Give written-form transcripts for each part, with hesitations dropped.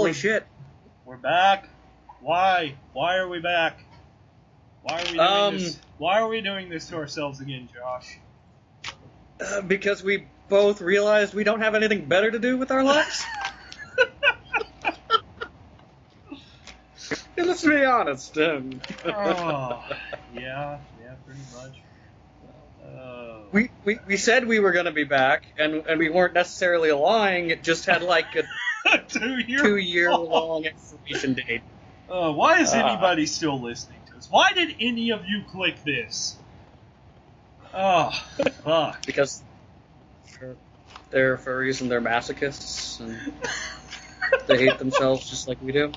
Holy shit. We're back. Why? Why are we back? Why are we doing this? Why are we doing this to ourselves again, Josh? Because we both realized we don't have anything better to do with our lives. Let's be honest. Yeah, pretty much. We said we were going to be back, and we weren't necessarily lying. It just had like a 2-year long expiration date. Why is anybody still listening to us? Why did any of you click this? Oh, fuck. Because they're furries and they're masochists, and they hate themselves just like we do.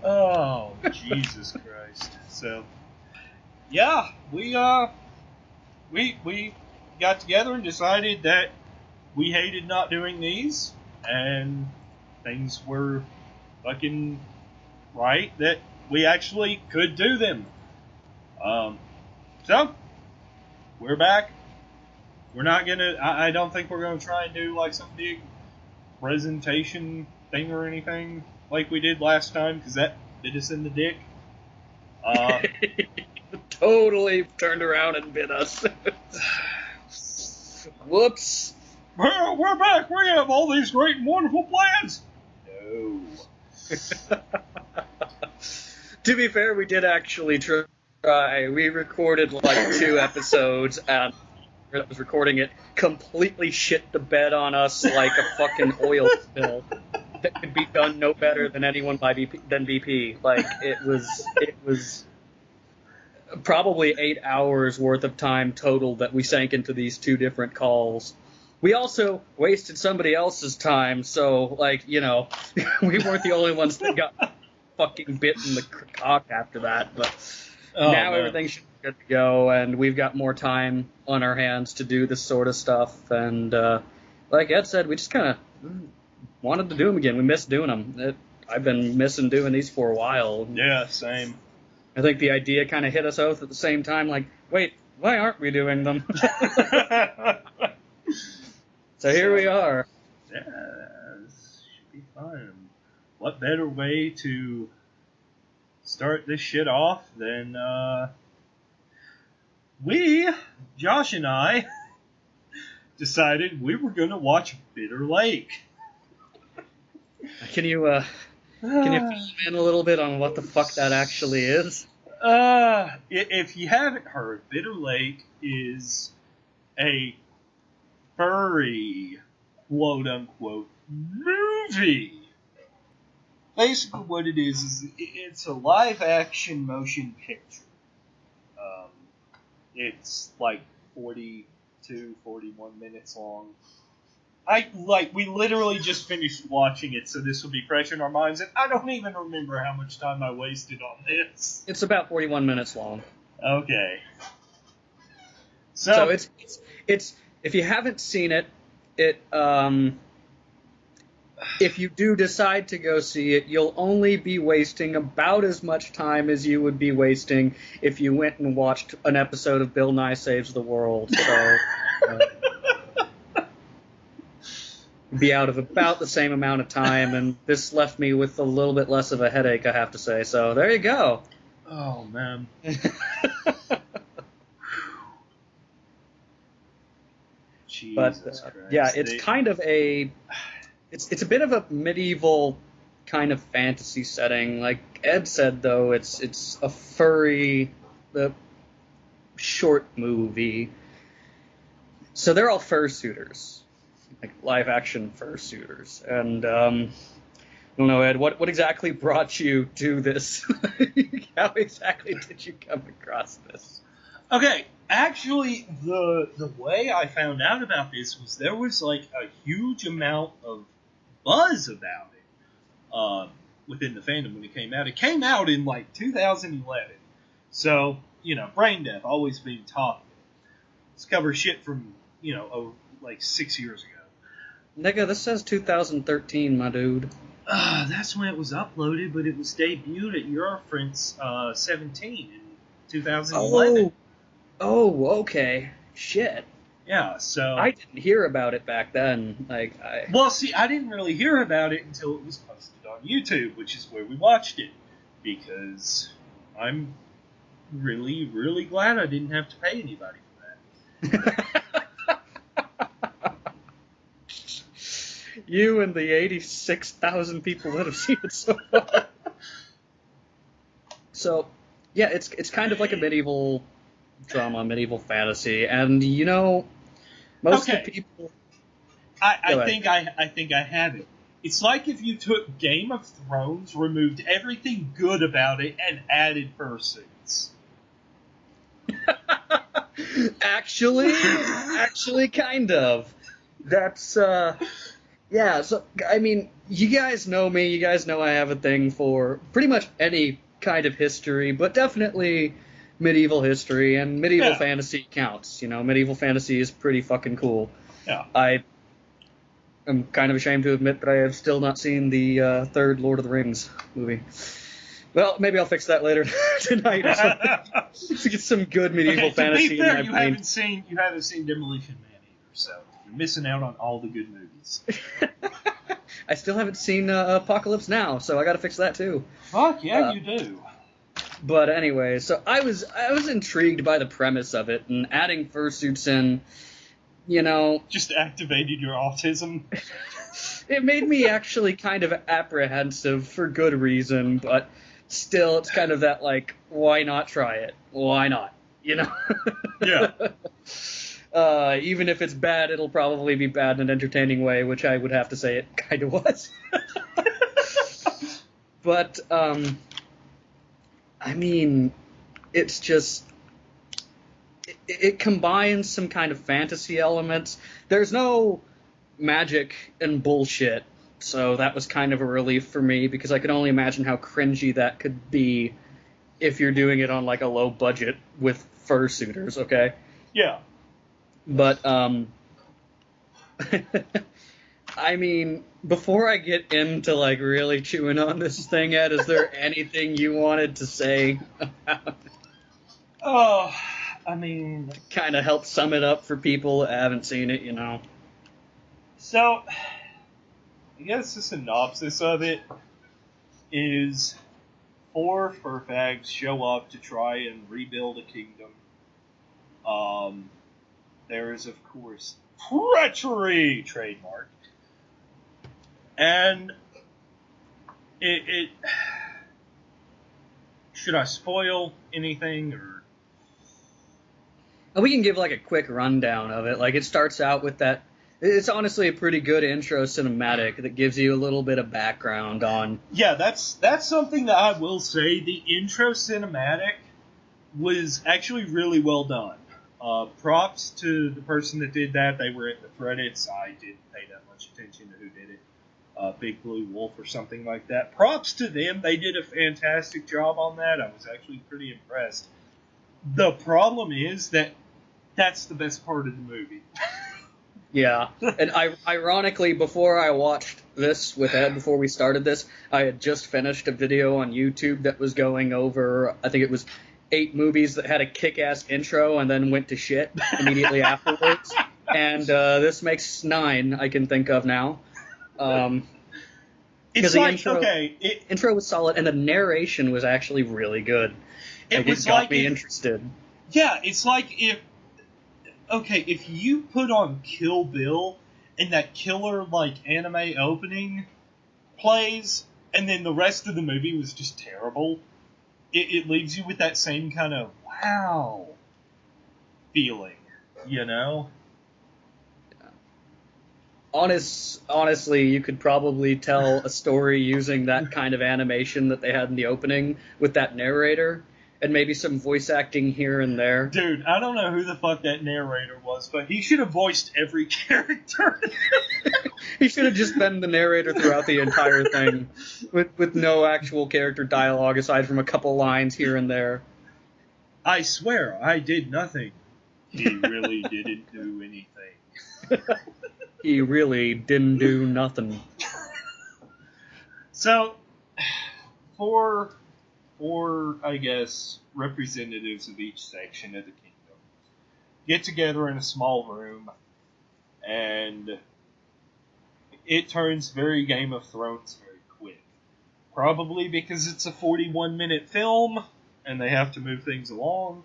Oh, Jesus Christ. So, yeah, we got together and decided that we hated not doing these, and things were fucking right that we actually could do them. So, we're back. We're not gonna, I don't think we're gonna try and do like some big presentation thing or anything like we did last time, because that bit us in the dick. Totally turned around and bit us. Whoops. We're back. We have all these great and wonderful plans. No. To be fair, we did actually try. We recorded like 2 episodes, and I was recording it completely shit the bed on us like a fucking oil spill that could be done no better than anyone than BP. Like it was probably 8 hours worth of time total that we sank into these 2 different calls. We also wasted somebody else's time, so like we weren't the only ones that got fucking bit in the cock after that. But now everything should be good to go, and we've got more time on our hands to do this sort of stuff. And like Ed said, we just kind of wanted to do them again. We missed doing them. I've been missing doing these for a while. Yeah, same. I think the idea kind of hit us both at the same time, like, wait, why aren't we doing them? So here we are. Yeah, this should be fun. What better way to start this shit off than Josh and I, decided we were going to watch Bitter Laek. Can you fill me in a little bit on what the fuck that actually is? If you haven't heard, Bitter Laek is a furry, quote-unquote, movie. Basically what it is it's a live-action motion picture. It's like 42, 41 minutes long. We literally just finished watching it, so this will be fresh in our minds, and I don't even remember how much time I wasted on this. It's about 41 minutes long. Okay. So it's if you haven't seen it, if you do decide to go see it, you'll only be wasting about as much time as you would be wasting if you went and watched an episode of Bill Nye Saves the World. So be out of about the same amount of time, and this left me with a little bit less of a headache, I have to say. So there you go. Oh, man. But yeah, it's kind of a it's a bit of a medieval kind of fantasy setting. Like Ed said, though, it's a furry short movie. So they're all fursuiters, like live action fursuiters. And I don't know, Ed, what exactly brought you to this? How exactly did you come across this? Okay, actually, the way I found out about this was there was like a huge amount of buzz about it within the fandom when it came out. It came out in like 2011, so BrainDeath always being top. Let's cover shit from like 6 years ago. Nigga, this says 2013, my dude. That's when it was uploaded, but it was debuted at Eurofrance 17 in 2011. Oh, okay. Shit. Yeah, so... I didn't hear about it back then. Well, see, I didn't really hear about it until it was posted on YouTube, which is where we watched it. Because I'm really, really glad I didn't have to pay anybody for that. You and the 86,000 people that have seen it so far. So, yeah, it's kind of like a medieval drama, medieval fantasy, and most of the people. I think I have it. It's like if you took Game of Thrones, removed everything good about it, and added fursuits. Actually, kind of. That's yeah. So I mean, you guys know me. You guys know I have a thing for pretty much any kind of history, but definitely medieval history and medieval fantasy counts. Medieval fantasy is pretty fucking cool. Yeah. I'm kind of ashamed to admit that I have still not seen the third Lord of the Rings movie. Well, maybe I'll fix that later tonight or something. To get some good medieval fantasy. To be fair, in my brain. you haven't seen Demolition Man either, so you're missing out on all the good movies. I still haven't seen Apocalypse Now, so I got to fix that too. Fuck yeah, you do. But anyway, so I was intrigued by the premise of it, and adding fursuits in. Just activated your autism. It made me actually kind of apprehensive for good reason, but still, it's kind of that, why not try it? Why not? Yeah. Even if it's bad, it'll probably be bad in an entertaining way, which I would have to say it kind of was. But, I mean, it's just... It combines some kind of fantasy elements. There's no magic and bullshit, so that was kind of a relief for me, because I could only imagine how cringy that could be if you're doing it on, a low budget with fursuiters, okay? Yeah. But, I mean, before I get into, really chewing on this thing, Ed, is there anything you wanted to say about it? Oh... I mean... kind of help sum it up for people that haven't seen it, So, I guess the synopsis of it is 4 furfags show up to try and rebuild a kingdom. There is, of course, treachery, trademark. And it should I spoil anything, or... We can give a quick rundown of it. It starts out with that. It's honestly a pretty good intro cinematic that gives you a little bit of background on. Yeah, that's something that I will say. The intro cinematic was actually really well done. Props to the person that did that. They were in the credits. I didn't pay that much attention to who did it. Big Blue Wolf or something like that. Props to them. They did a fantastic job on that. I was actually pretty impressed. The problem is that that's the best part of the movie. Yeah, and ironically, before I watched this with Ed, before we started this, I had just finished a video on YouTube that was going over, I think it was 8 movies that had a kick-ass intro and then went to shit immediately afterwards. And this makes 9 I can think of now. It's the like, intro was solid, and the narration was actually really good. It got me interested. Yeah, it's like if you put on Kill Bill and that killer anime opening plays, and then the rest of the movie was just terrible, it leaves you with that same kind of wow feeling, Honestly, you could probably tell a story using that kind of animation that they had in the opening with that narrator, and maybe some voice acting here and there. Dude, I don't know who the fuck that narrator was, but he should have voiced every character. He should have just been the narrator throughout the entire thing, with no actual character dialogue aside from a couple lines here and there. I swear, I did nothing. He really didn't do anything. He really didn't do nothing. So, for I guess, representatives of each section of the kingdom, get together in a small room, and it turns very Game of Thrones very quick. Probably because it's a 41-minute film, and they have to move things along.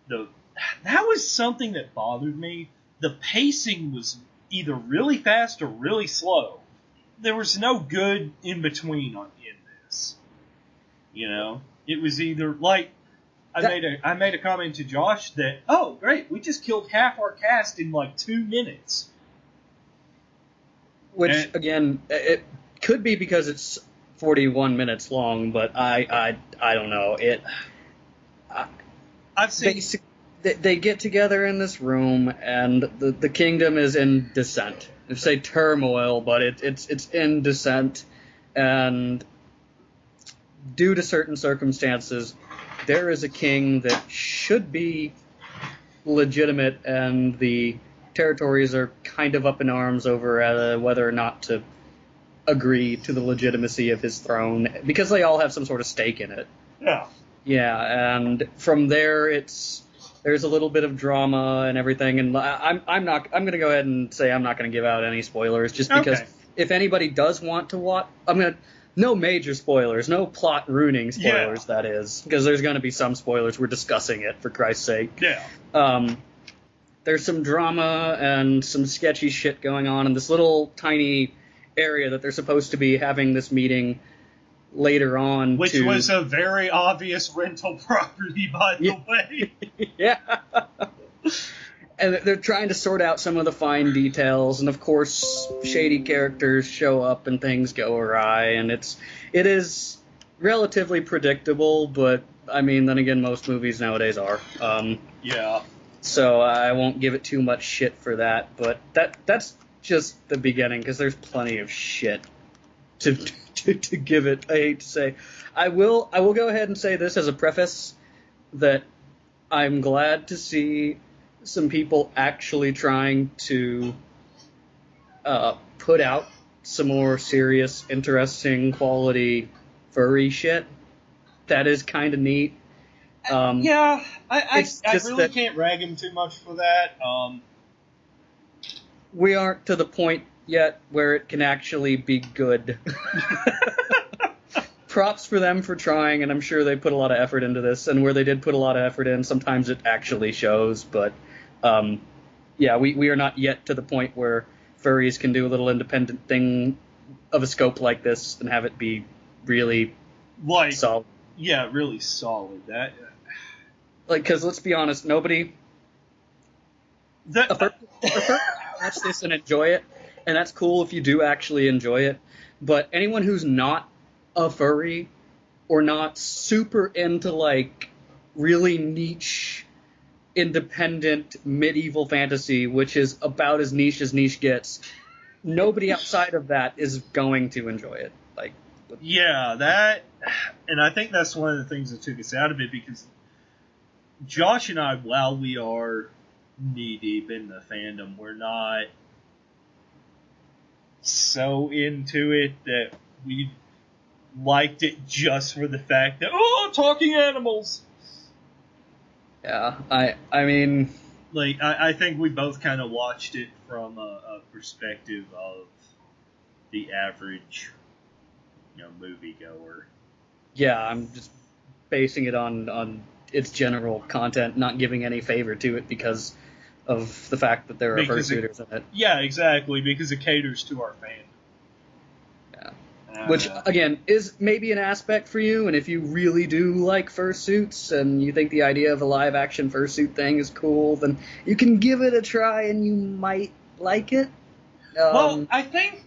That was something that bothered me. The pacing was either really fast or really slow. There was no good in between in this. You know? It was either like I made a comment to Josh that, oh great, we just killed half our cast in like 2 minutes. Which again, it could be because it's 41 minutes long, but I don't know. I've seen they get together in this room, and the kingdom is in descent. They say turmoil, but it's in descent, and due to certain circumstances, there is a king that should be legitimate, and the territories are kind of up in arms over whether or not to agree to the legitimacy of his throne, because they all have some sort of stake in it. Yeah. Yeah, and from there there's a little bit of drama and everything, and I'm going to go ahead and say I'm not going to give out any spoilers, just because if anybody does want to watch, no major spoilers, no plot ruining spoilers, that is, because there's going to be some spoilers. We're discussing it, for Christ's sake. Yeah. There's some drama and some sketchy shit going on in this little tiny area that they're supposed to be having this meeting later on. Which was a very obvious rental property, by the way. Yeah. And they're trying to sort out some of the fine details, and of course, shady characters show up and things go awry, and it is relatively predictable, but I mean, then again, most movies nowadays are. Yeah. So I won't give it too much shit for that, but that's just the beginning, because there's plenty of shit to give it. I hate to say. I will go ahead and say this as a preface, that I'm glad to see some people actually trying to put out some more serious, interesting, quality furry shit. That is kind of neat. Yeah, I really can't rag him too much for that. We aren't to the point yet where it can actually be good. Props for them for trying, and I'm sure they put a lot of effort into this, and where they did put a lot of effort in, sometimes it actually shows, but yeah, we are not yet to the point where furries can do a little independent thing of a scope like this and have it be really solid. Yeah, really solid. That because let's be honest, nobody a furry watch this and enjoy it, and that's cool if you do actually enjoy it, but anyone who's not a furry or not super into like really niche independent medieval fantasy, which is about as niche gets, nobody outside of that is going to enjoy it. Yeah, that, and I think that's one of the things that took us out of it, because Josh and I, while we are knee deep in the fandom, we're not so into it that we liked it just for the fact that, talking animals! Yeah, I mean... I think we both kind of watched it from a perspective of the average, moviegoer. Yeah, I'm just basing it on its general content, not giving any favor to it because of the fact that there are fursuiters in it. Yeah, exactly, because it caters to our fandom. Which, again, is maybe an aspect for you, and if you really do like fursuits, and you think the idea of a live-action fursuit thing is cool, then you can give it a try, and you might like it. Well, I think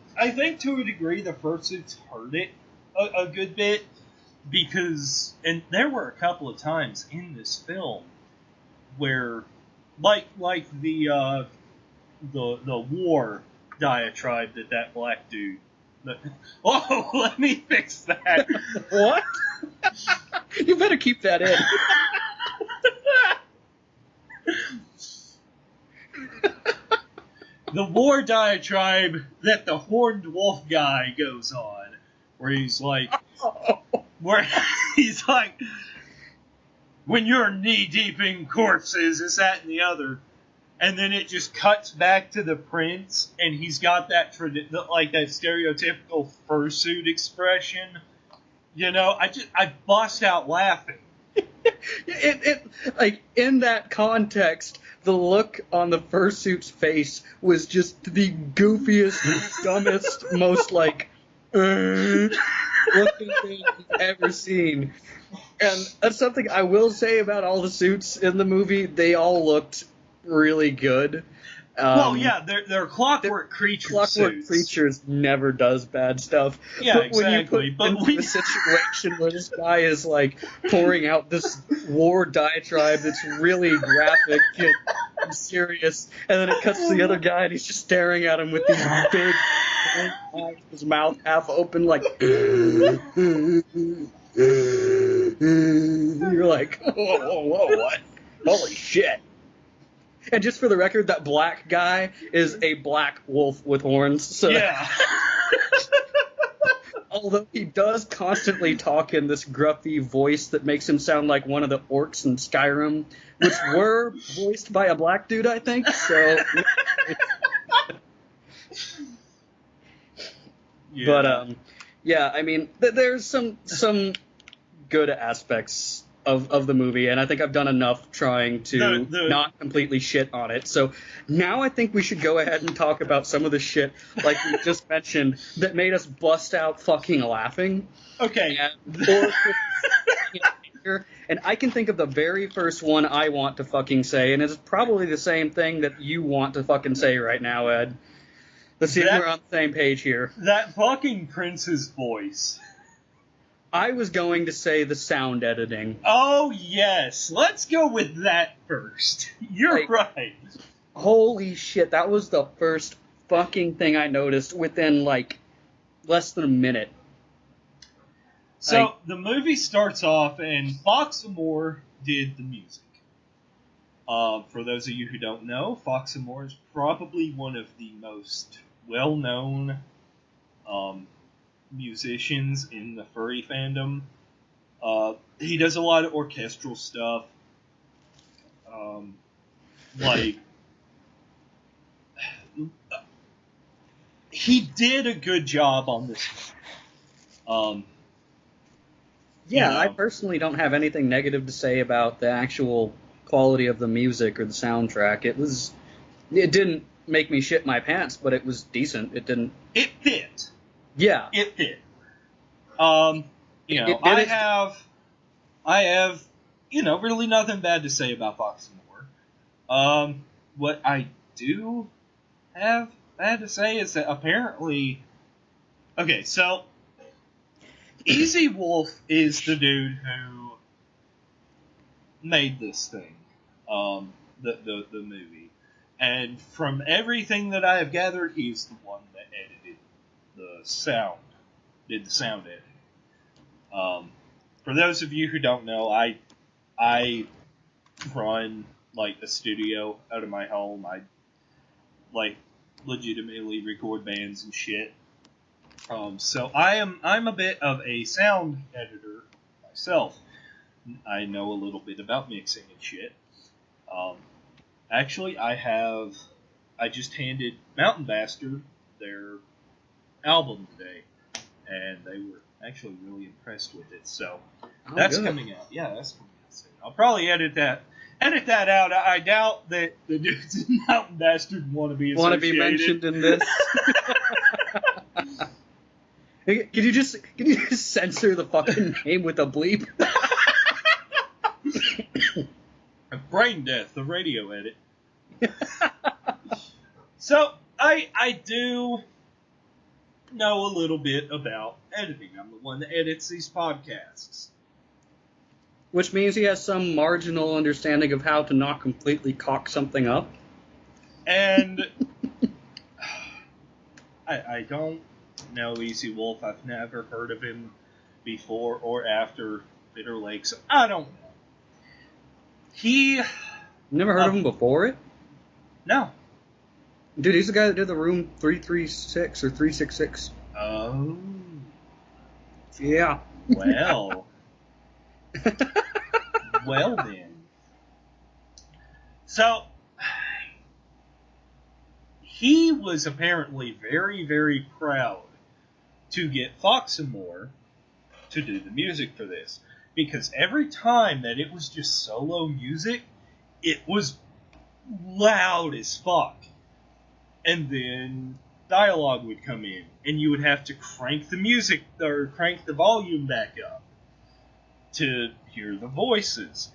to a degree the fursuits hurt it a good bit, because, and there were a couple of times in this film where, like the war diatribe that black dude. Oh, let me fix that. What? You better keep that in. The war diatribe that the horned wolf guy goes on, where he's like, when you're knee deep in corpses, this, that, and the other. And then it just cuts back to the prince, and he's got that stereotypical fursuit expression. You know, I bust out laughing. Like, in that context, the look on the fursuit's face was just the goofiest, dumbest, most like looking thing you've ever seen. And that's something I will say about all the suits in the movie. They all looked really good. Well, yeah, they're clockwork creature Clockwork suits. Creatures never does bad stuff. Yeah, but exactly. When you put into a situation where this guy is like pouring out this war diatribe that's really graphic and serious, and then it cuts to the other guy and he's just staring at him with these big eyes, his mouth half open, like you're like, whoa, what? Holy shit. And just for the record, that black guy is a black wolf with horns. So Yeah. although he does constantly talk in this gruffy voice that makes him sound like one of the orcs in Skyrim, which were voiced by a black dude, I think. So, Yeah. but yeah, I mean, there's some good aspects of the movie, and I think I've done enough trying to not completely shit on it. So now I think we should go ahead and talk about some of the shit, like we just mentioned, that made us bust out fucking laughing. Okay. And I can think of the very first one I want to fucking say, and it's probably the same thing that you want to fucking say right now, Ed. Let's see if we're on the same page here. That fucking prince's voice. I was going to say the sound editing. Oh, yes. Let's go with that first. You're right. Holy shit, that was the first fucking thing I noticed within, like, less than a minute. So, the movie starts off, and Foxamore did the music. For those of you who don't know, Foxamore is probably one of the most well-known musicians in the furry fandom. He does a lot of orchestral stuff. He did a good job on this. Yeah, I personally don't have anything negative to say about the actual quality of the music or the soundtrack. It didn't make me shit my pants, but it was decent. It fit. Yeah. It fit. I have, really nothing bad to say about Foxamore. What I do have bad to say is that apparently, okay, so Easy Wolf is the dude who made this thing, the movie, and from everything that I have gathered, he's the one that edited the sound, did the sound editing. For those of you who don't know, I run like a studio out of my home. I like legitimately record bands and shit. So I'm a bit of a sound editor myself. I know a little bit about mixing and shit. Actually, I just handed Mountain Bastard their album today, and they were actually really impressed with it. So that's coming out. Yeah, that's coming out soon. I'll probably edit that out. I doubt that the dudes in Mountain Bastard want to be mentioned in this. Can you just censor the fucking name with a bleep? BrainDeath, the radio edit. So I do know a little bit about editing. I'm the one that edits these podcasts. Which means he has some marginal understanding of how to not completely cock something up. And I don't know Easy Wolf. I've never heard of him before or after Bitter Lake, so I don't know. Never heard of him before it? No. Dude, he's the guy that did the Room 336 or 366. Oh. Yeah. Well. Well then. So, he was apparently very, very proud to get Foxamore to do the music for this. Because every time that it was just solo music, it was loud as fuck. And then dialogue would come in, and you would have to crank the music, or crank the volume back up to hear the voices.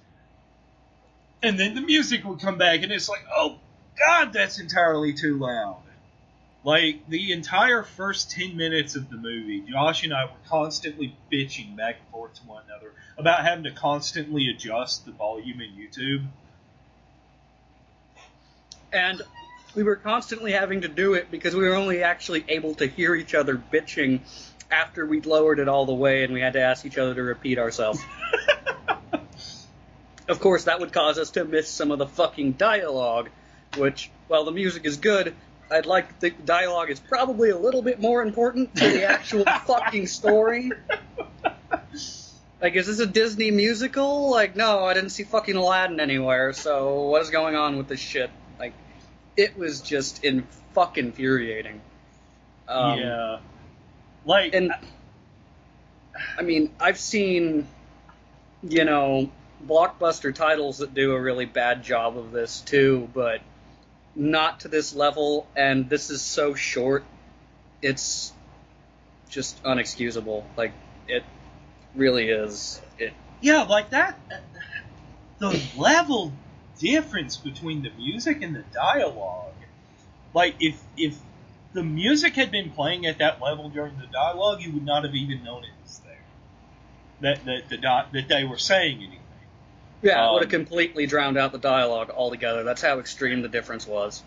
And then the music would come back, and it's like, oh god, that's entirely too loud. Like, the entire first 10 minutes of the movie, Josh and I were constantly bitching back and forth to one another about having to constantly adjust the volume in YouTube. And we were constantly having to do it because we were only actually able to hear each other bitching after we'd lowered it all the way, and we had to ask each other to repeat ourselves. Of course, that would cause us to miss some of the fucking dialogue, which, while the music is good, I'd like to think the dialogue is probably a little bit more important than the actual fucking story. Like, is this a Disney musical? Like, no, I didn't see fucking Aladdin anywhere, so what is going on with this shit? Like, it was just fucking infuriating. Yeah. Like... And, I mean, I've seen, you know, blockbuster titles that do a really bad job of this, too, but not to this level, and this is so short, it's just unexcusable. Like, it really is. Yeah, like that, the level difference between the music and the dialogue. Like, if the music had been playing at that level during the dialogue, you would not have even known it was there. That they were saying anything. Yeah, it would have completely drowned out the dialogue altogether. That's how extreme the difference was.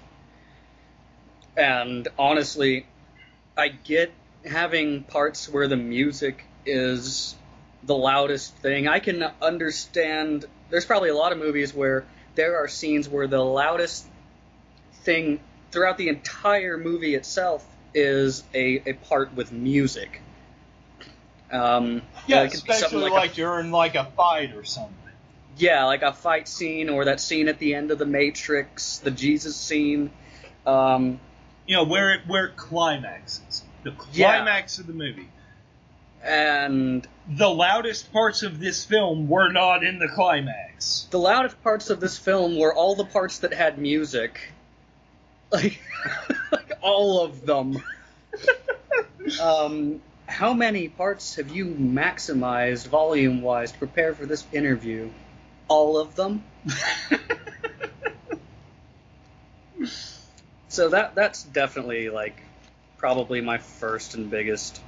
And honestly, I get having parts where the music is the loudest thing. I can understand, there's probably a lot of movies where there are scenes where the loudest thing throughout the entire movie itself is a part with music. Yeah, especially like during like a fight or something. Yeah, like a fight scene, or that scene at the end of The Matrix, the Jesus scene. You know, where it climaxes. The climax of the movie. And the loudest parts of this film were not in the climax. The loudest parts of this film were all the parts that had music. Like, like all of them. How many parts have you maximized volume-wise to prepare for this interview? All of them? So that's definitely, like, probably my first and biggest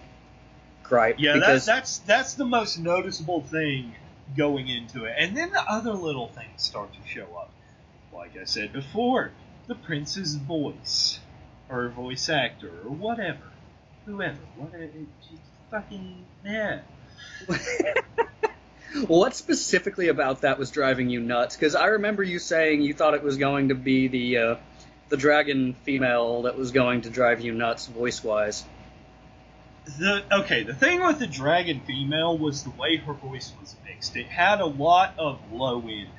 gripe. Yeah, that's the most noticeable thing going into it. And then the other little things start to show up. Like I said before, the prince's voice, or voice actor, or whatever. Whoever. Fucking, yeah. What specifically about that was driving you nuts? Because I remember you saying you thought it was going to be the dragon female that was going to drive you nuts voice-wise. The thing with the dragon female was the way her voice was mixed. It had a lot of low end,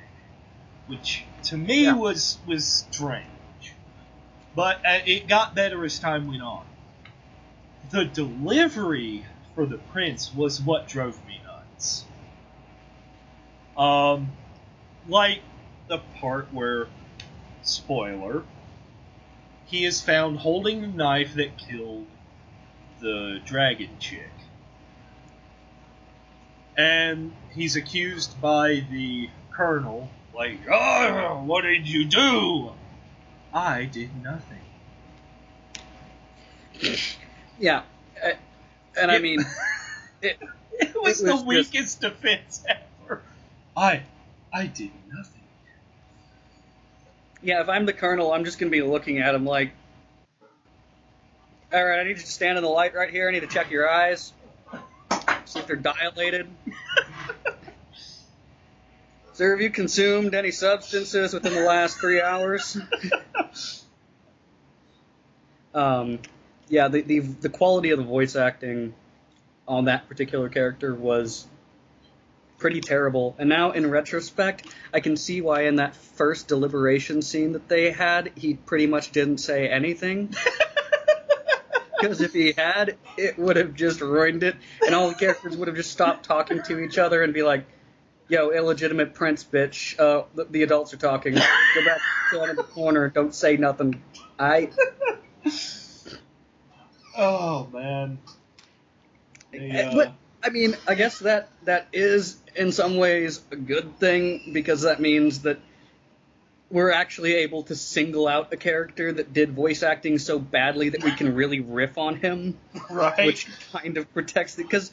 which to me was strange. But it got better as time went on. The delivery for the prince was what drove me nuts. Like the part where, spoiler, he is found holding the knife that killed the dragon chick. And he's accused by the colonel, like, "Oh, what did you do?" "I did nothing." Yeah, and I mean, it was the weakest defense ever. I did nothing. Yeah, if I'm the colonel, I'm just going to be looking at him like, alright, I need you to stand in the light right here, I need to check your eyes, see if they're dilated. Sir, have you consumed any substances within the last 3 hours? Yeah, the quality of the voice acting on that particular character was pretty terrible. And now, in retrospect, I can see why in that first deliberation scene that they had, he pretty much didn't say anything. Because if he had, it would have just ruined it, and all the characters would have just stopped talking to each other and be like, yo, illegitimate prince, bitch, the adults are talking. Go back, stand in the corner, don't say nothing. Oh, man. But, I mean, I guess that is, in some ways, a good thing, because that means that we're actually able to single out a character that did voice acting so badly that we can really riff on him. Right. Which kind of protects it. Because,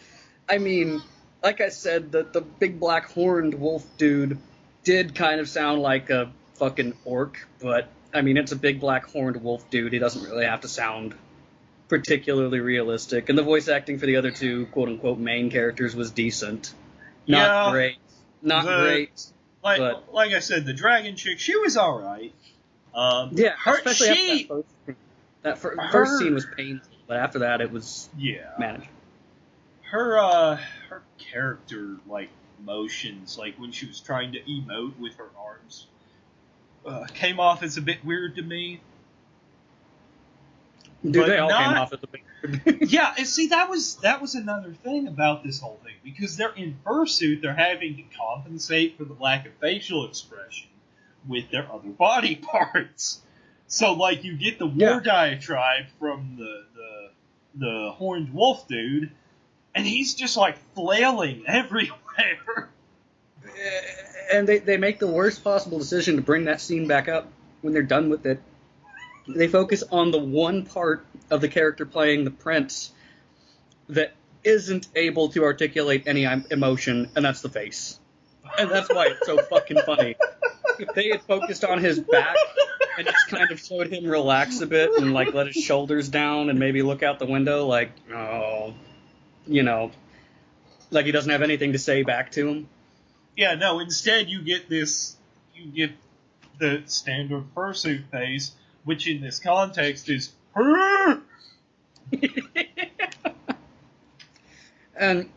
I mean, like I said, the big black horned wolf dude did kind of sound like a fucking orc, but, I mean, it's a big black horned wolf dude. He doesn't really have to sound particularly realistic. And the voice acting for the other two quote-unquote main characters was decent. Not great. Not great. Like I said, the dragon chick, she was alright. Yeah, especially after that first scene was painful, but after that it was manageable. Her character, like, motions, like when she was trying to emote with her arms, came off as a bit weird to me. Dude, they all came off as a bit weird. Yeah, and see, that was another thing about this whole thing, because they're in fursuit, they're having to compensate for the lack of facial expression with their other body parts. So, like, you get the war diatribe from the horned wolf dude, and he's just, like, flailing everywhere. And they make the worst possible decision to bring that scene back up when they're done with it. They focus on the one part of the character playing the prince that isn't able to articulate any emotion, and that's the face. And that's why it's so fucking funny. If they had focused on his back and just kind of showed him relax a bit and, like, let his shoulders down and maybe look out the window like, oh, you know, like he doesn't have anything to say back to him. Yeah, no, instead you get the standard fursuit face, which in this context is And,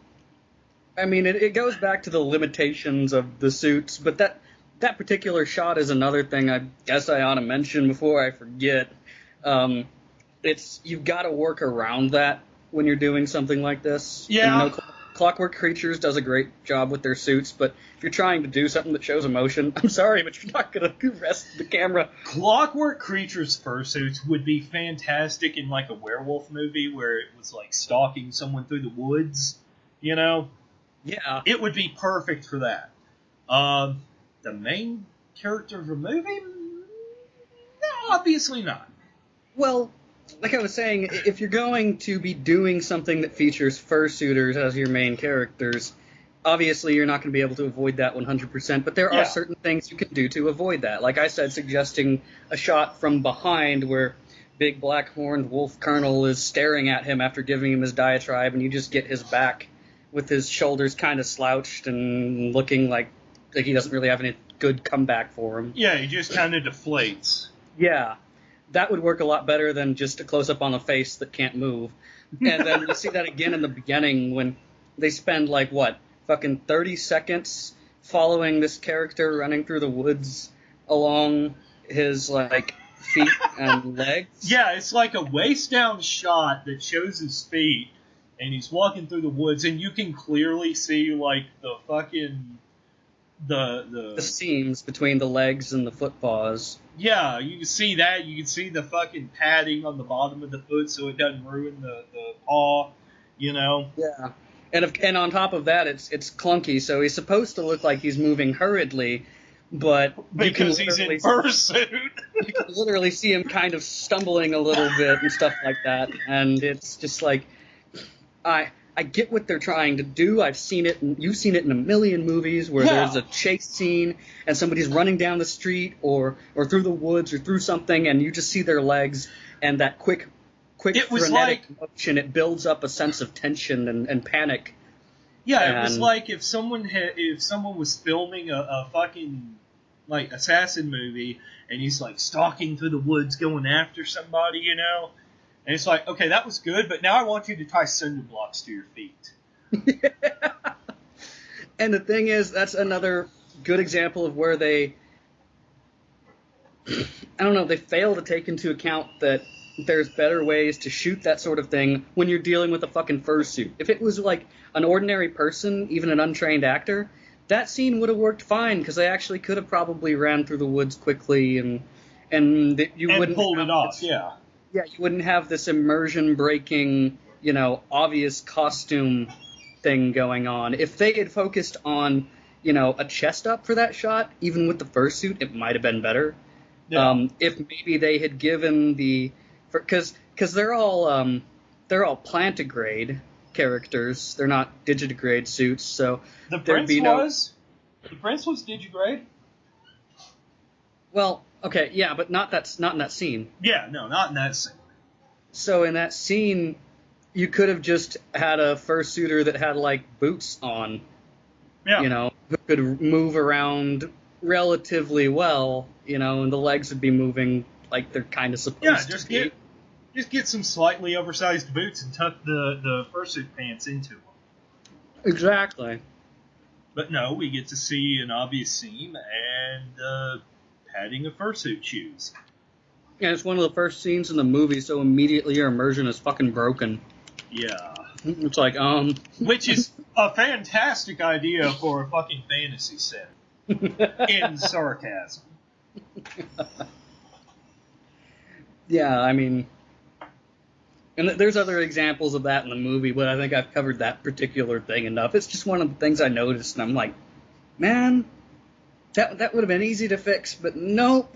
I mean, it goes back to the limitations of the suits, but that particular shot is another thing I guess I ought to mention before I forget. You've got to work around that when you're doing something like this. Yeah. You know, Clockwork Creatures does a great job with their suits, but if you're trying to do something that shows emotion, I'm sorry, but you're not going to rest the camera. Clockwork Creatures fursuits would be fantastic in, like, a werewolf movie where it was, like, stalking someone through the woods, you know? Yeah. It would be perfect for that. The main character of a movie? No, obviously not. Well, like I was saying, if you're going to be doing something that features fursuiters as your main characters, obviously you're not going to be able to avoid that 100%, but there are certain things you can do to avoid that. Like I said, suggesting a shot from behind where big black horned wolf colonel is staring at him after giving him his diatribe, and you just get his back with his shoulders kind of slouched and looking like he doesn't really have any good comeback for him. Yeah, he just kind of deflates. Yeah. That would work a lot better than just a close-up on the face that can't move. And then you see that again in the beginning when they spend, like, fucking 30 seconds following this character running through the woods along his, like, feet and legs. Yeah, it's like a waist-down shot that shows his feet, and he's walking through the woods, and you can clearly see, like, the fucking... The seams between the legs and the foot paws. Yeah, you can see that. You can see the fucking padding on the bottom of the foot so it doesn't ruin the paw, you know? Yeah. And on top of that, it's clunky, so he's supposed to look like he's moving hurriedly, but because he's in fursuit. You can literally see him kind of stumbling a little bit and stuff like that, and it's just like... I get what they're trying to do. I've seen it, and you've seen it in a million movies where there's a chase scene and somebody's running down the street or through the woods or through something, and you just see their legs and that quick frenetic motion. It builds up a sense of tension and panic. Yeah, it was like if someone was filming a fucking like assassin movie and he's like stalking through the woods going after somebody, you know. And it's like, okay, that was good, but now I want you to tie cinder blocks to your feet. And the thing is, that's another good example of where they, I don't know, they fail to take into account that there's better ways to shoot that sort of thing when you're dealing with a fucking fursuit. If it was like an ordinary person, even an untrained actor, that scene would have worked fine because they actually could have probably ran through the woods quickly and you And wouldn't pulled have it off, this, yeah. yeah, you wouldn't have this immersion breaking, obvious costume thing going on. If they had focused on, a chest up for that shot, even with the fursuit, it might have been better. Yeah. If maybe they had given because they're all plantigrade characters, they're not digitigrade suits, so The there'd Prince be no. was? The Prince was digigrade? Well, okay, yeah, but not in that scene. Yeah, no, not in that scene. So in that scene, you could have just had a fursuiter that had like boots on, Yeah. who could move around relatively well, and the legs would be moving like they're kind of supposed to be. Just get some slightly oversized boots and tuck the fursuit pants into them. Exactly. But no, we get to see an obvious seam and padding of fursuit shoes. Yeah, it's one of the first scenes in the movie, so immediately your immersion is fucking broken. Yeah. It's like, Which is a fantastic idea for a fucking fantasy set. In sarcasm. Yeah, I mean, and there's other examples of that in the movie, but I think I've covered that particular thing enough. It's just one of the things I noticed, and I'm like, man, that would have been easy to fix, but nope.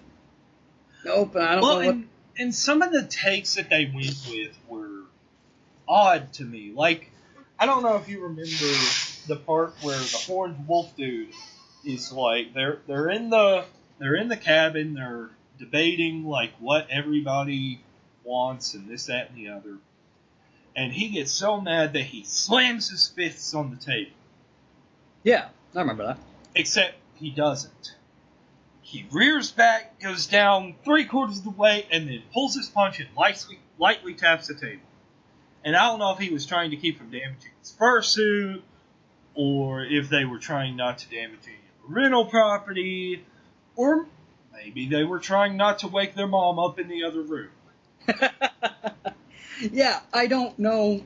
Nope, and I don't know what... And some of the takes that they went with were odd to me. Like, I don't know if you remember the part where the horned wolf dude is like, they're in the cabin, they're debating like what everybody wants and this, that, and the other. And he gets so mad that he slams his fists on the table. Yeah, I remember that. Except he doesn't. He rears back, goes down 3/4 of the way, and then pulls his punch and lightly taps the table. And I don't know if he was trying to keep from damaging his fursuit, or if they were trying not to damage any of the rental property, or maybe they were trying not to wake their mom up in the other room. Yeah, I don't know.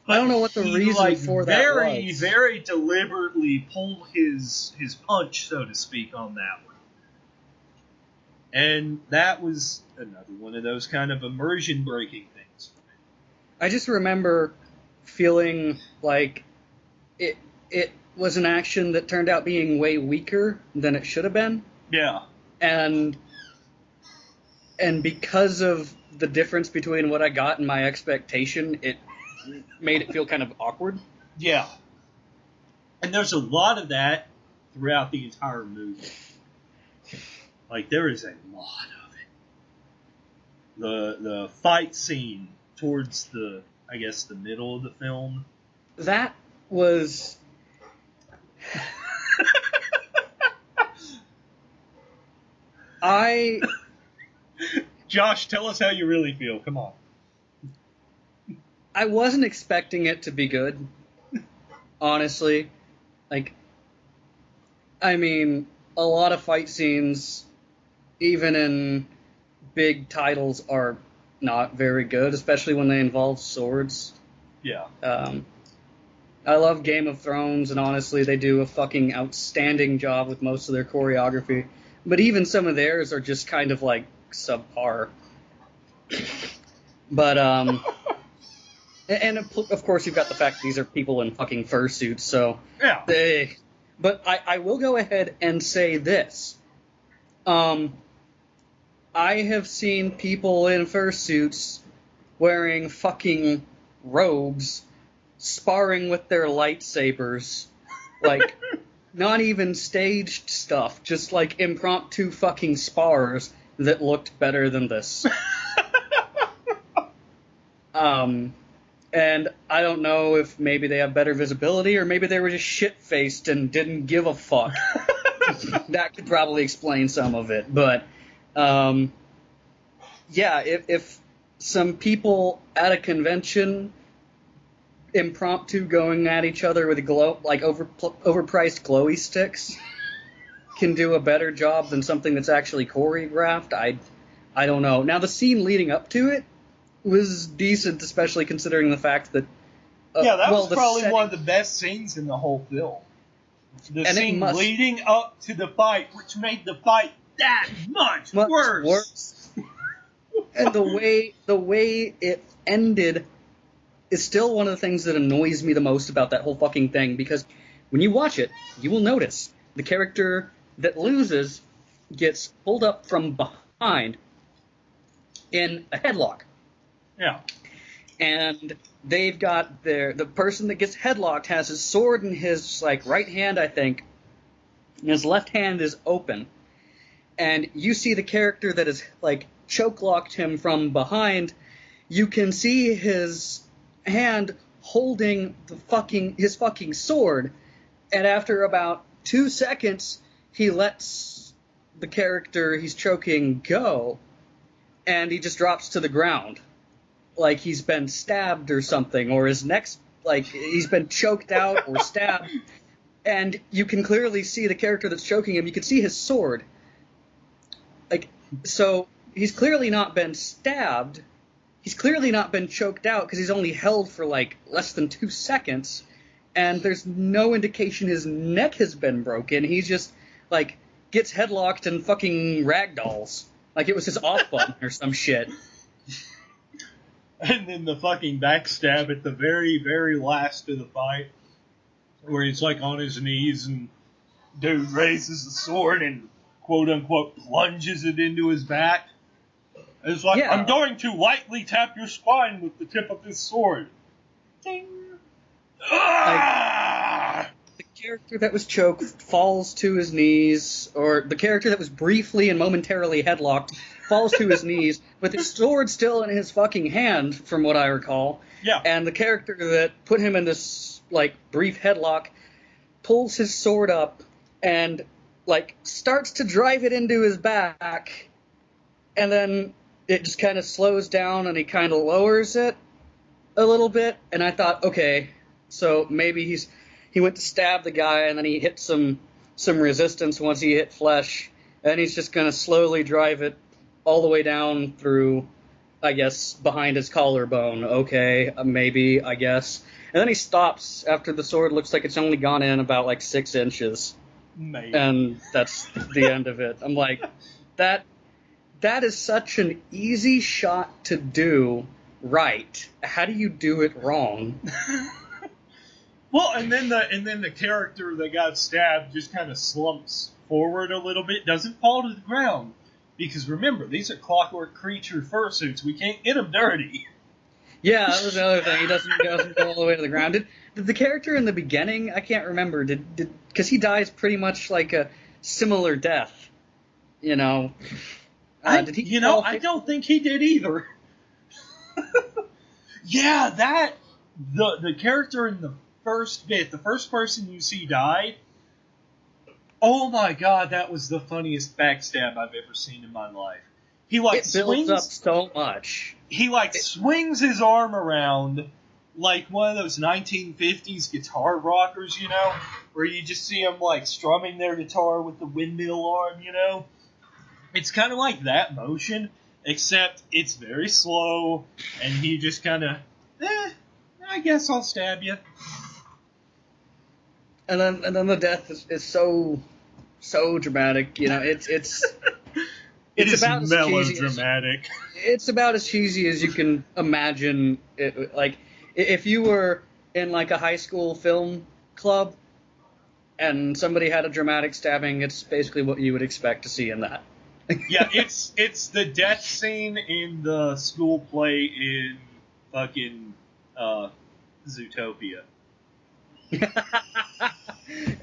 I don't know what the reason for that was. Very deliberately pulled his punch, so to speak, on that one. And that was another one of those kind of immersion-breaking things for me. I just remember feeling like it was an action that turned out being way weaker than it should have been. Yeah. And because of the difference between what I got and my expectation, it made it feel kind of awkward. Yeah. And there's a lot of that throughout the entire movie. Like, there is a lot of it. The fight scene towards the middle of the film. That was... Josh, tell us how you really feel. Come on. I wasn't expecting it to be good, honestly. Like, I mean, a lot of fight scenes, even in big titles, are not very good, especially when they involve swords. Yeah. I love Game of Thrones, and honestly, they do a fucking outstanding job with most of their choreography. But even some of theirs are just kind of, like, subpar. But, and of course you've got the fact that these are people in fucking fursuits, so... Yeah. But I will go ahead and say this. I have seen people in fursuits wearing fucking robes, sparring with their lightsabers. Like, not even staged stuff, just like impromptu fucking spars that looked better than this. And I don't know if maybe they have better visibility or maybe they were just shit-faced and didn't give a fuck. That could probably explain some of it. But, yeah, if some people at a convention impromptu going at each other with overpriced glowy sticks can do a better job than something that's actually choreographed. I don't know. Now, the scene leading up to it was decent, especially considering the fact that that was probably one of the best scenes in the whole film. The scene leading up to the fight, which made the fight that much worse. And the way it ended is still one of the things that annoys me the most about that whole fucking thing, because when you watch it, you will notice the character that loses gets pulled up from behind in a headlock. Yeah. And they've got the person that gets headlocked has his sword in his right hand, I think, and his left hand is open. And you see the character that is choke locked him from behind. You can see his hand holding his fucking sword, and after about 2 seconds, he lets the character he's choking go, and he just drops to the ground, like he's been stabbed or something, or his neck's he's been choked out or stabbed, and you can clearly see the character that's choking him. You can see his sword, so he's clearly not been stabbed. He's clearly not been choked out because he's only held for less than 2 seconds, and there's no indication his neck has been broken. He's just gets headlocked and fucking ragdolls like it was his off button or some shit. And then the fucking backstab at the very, very last of the fight, where he's on his knees and dude raises the sword and quote unquote plunges it into his back. It's I'm going to lightly tap your spine with the tip of this sword. Ding. The character that was choked falls to his knees, or the character that was briefly and momentarily headlocked falls to his knees with his sword still in his fucking hand, from what I recall. Yeah. And the character that put him in this, brief headlock pulls his sword up and, starts to drive it into his back, and then it just kind of slows down and he kind of lowers it a little bit, and I thought, okay, so maybe he went to stab the guy and then he hit some resistance once he hit flesh, and he's just going to slowly drive it all the way down through, I guess, behind his collarbone. Okay, maybe, I guess. And then he stops after the sword looks like it's only gone in about 6 inches. Maybe. And that's the end of it. I'm like, that is such an easy shot to do right. How do you do it wrong? Well, and then the character that got stabbed just kind of slumps forward a little bit, doesn't fall to the ground, because remember, these are clockwork creature fursuits. We can't get them dirty. Yeah, that was another thing. He doesn't go all the way to the ground. Did the character in the beginning? I can't remember. Because he dies pretty much like a similar death. Did he? I don't think he did either. Yeah, the character in the first bit, the first person you see die. Oh my god, that was the funniest backstab I've ever seen in my life. He it builds up so much. He swings his arm around like one of those 1950s guitar rockers, where you just see them strumming their guitar with the windmill arm, It's kind of like that motion, except it's very slow, and he just kind of, I guess I'll stab you. And then the death is so dramatic, it's it is melodramatic. It's about as cheesy as you can imagine. If you were in a high school film club and somebody had a dramatic stabbing, it's basically what you would expect to see in that. Yeah, it's the death scene in the school play in fucking Zootopia.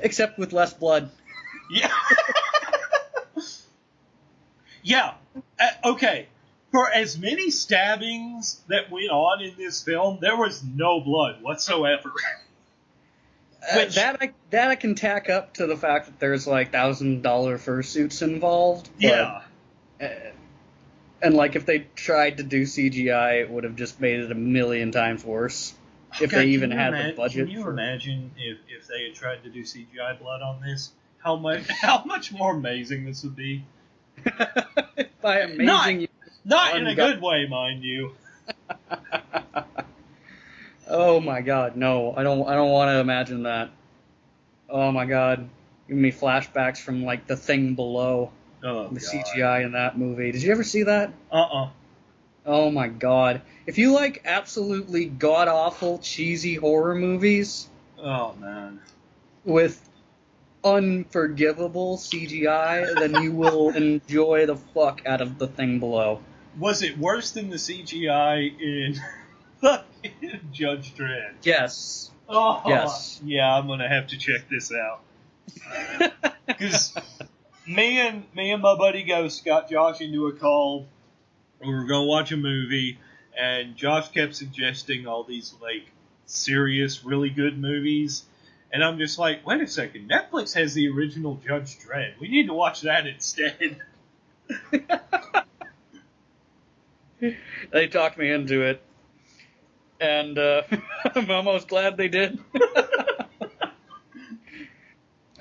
Except with less blood. Yeah. Yeah. Okay. For as many stabbings that went on in this film, there was no blood whatsoever. That I can tack up to the fact that there's $1,000 fursuits involved. But, yeah. And if they tried to do CGI, it would have just made it a million times worse. if God, they even had the budget. Can you imagine if they had tried to do CGI blood on this? How much more amazing this would be? By amazing, not in a good way, mind you. Oh my god, no! I don't want to imagine that. Oh my god, giving me flashbacks from like The Thing Below, Oh, the God. CGI in that movie. Did you ever see that? Uh-uh. Oh my god! If you like absolutely god awful cheesy horror movies Oh, man. with unforgivable CGI, then you will enjoy the fuck out of The Thing Below. Was it worse than the CGI in fucking Judge Dredd? Yes. Oh, Yes. yeah, I'm gonna have to check this out. Because me and my buddy Ghost got Josh into a call. We were gonna watch a movie, and Josh kept suggesting all these like serious, really good movies. And I'm just like, wait a second, Netflix has the original Judge Dredd. We need to watch that instead. They talked me into it, and I'm almost glad they did.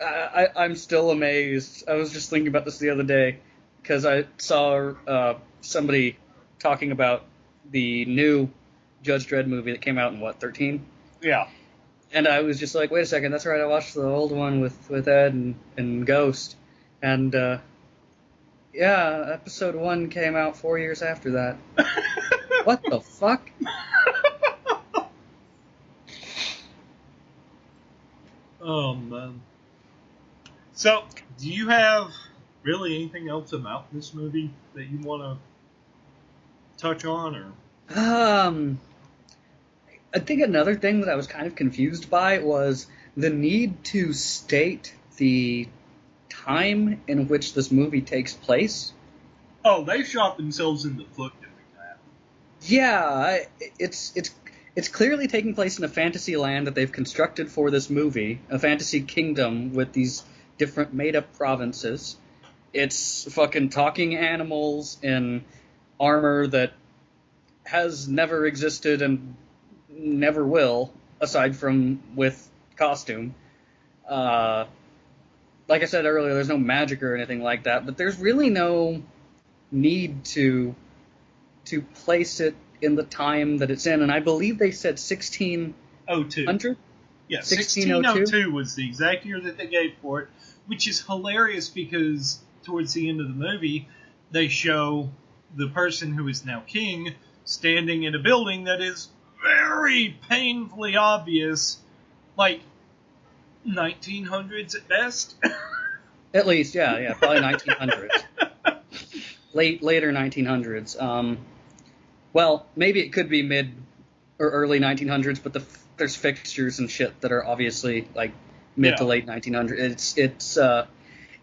I'm still amazed. I was just thinking about this the other day, because I saw somebody talking about the new Judge Dredd movie that came out in, 13? Yeah. And I was just like, wait a second, that's right, I watched the old one with Ed and Ghost. And, yeah, episode 1 came out 4 years after that. What the fuck? Oh, man. So, do you have really anything else about this movie that you want to touch on, or? I think another thing that I was kind of confused by was the need to state the time in which this movie takes place. Oh, they shot themselves in the foot doing that. Yeah, it's clearly taking place in a fantasy land that they've constructed for this movie, a fantasy kingdom with these different made-up provinces. It's fucking talking animals in armor that has never existed and never will, aside from with costume. Like I said earlier, there's no magic or anything like that, but there's really no need to place it in the time that it's in, and I believe they said 1600? Yeah, 1602? 1602 was the exact year that they gave for it, which is hilarious because towards the end of the movie, they show the person who is now king standing in a building that is very painfully obvious, like 1900s at best. At least, yeah, probably 1900s. Later 1900s. Well, maybe it could be mid or early 1900s, but there's fixtures and shit that are obviously like mid to late 1900s.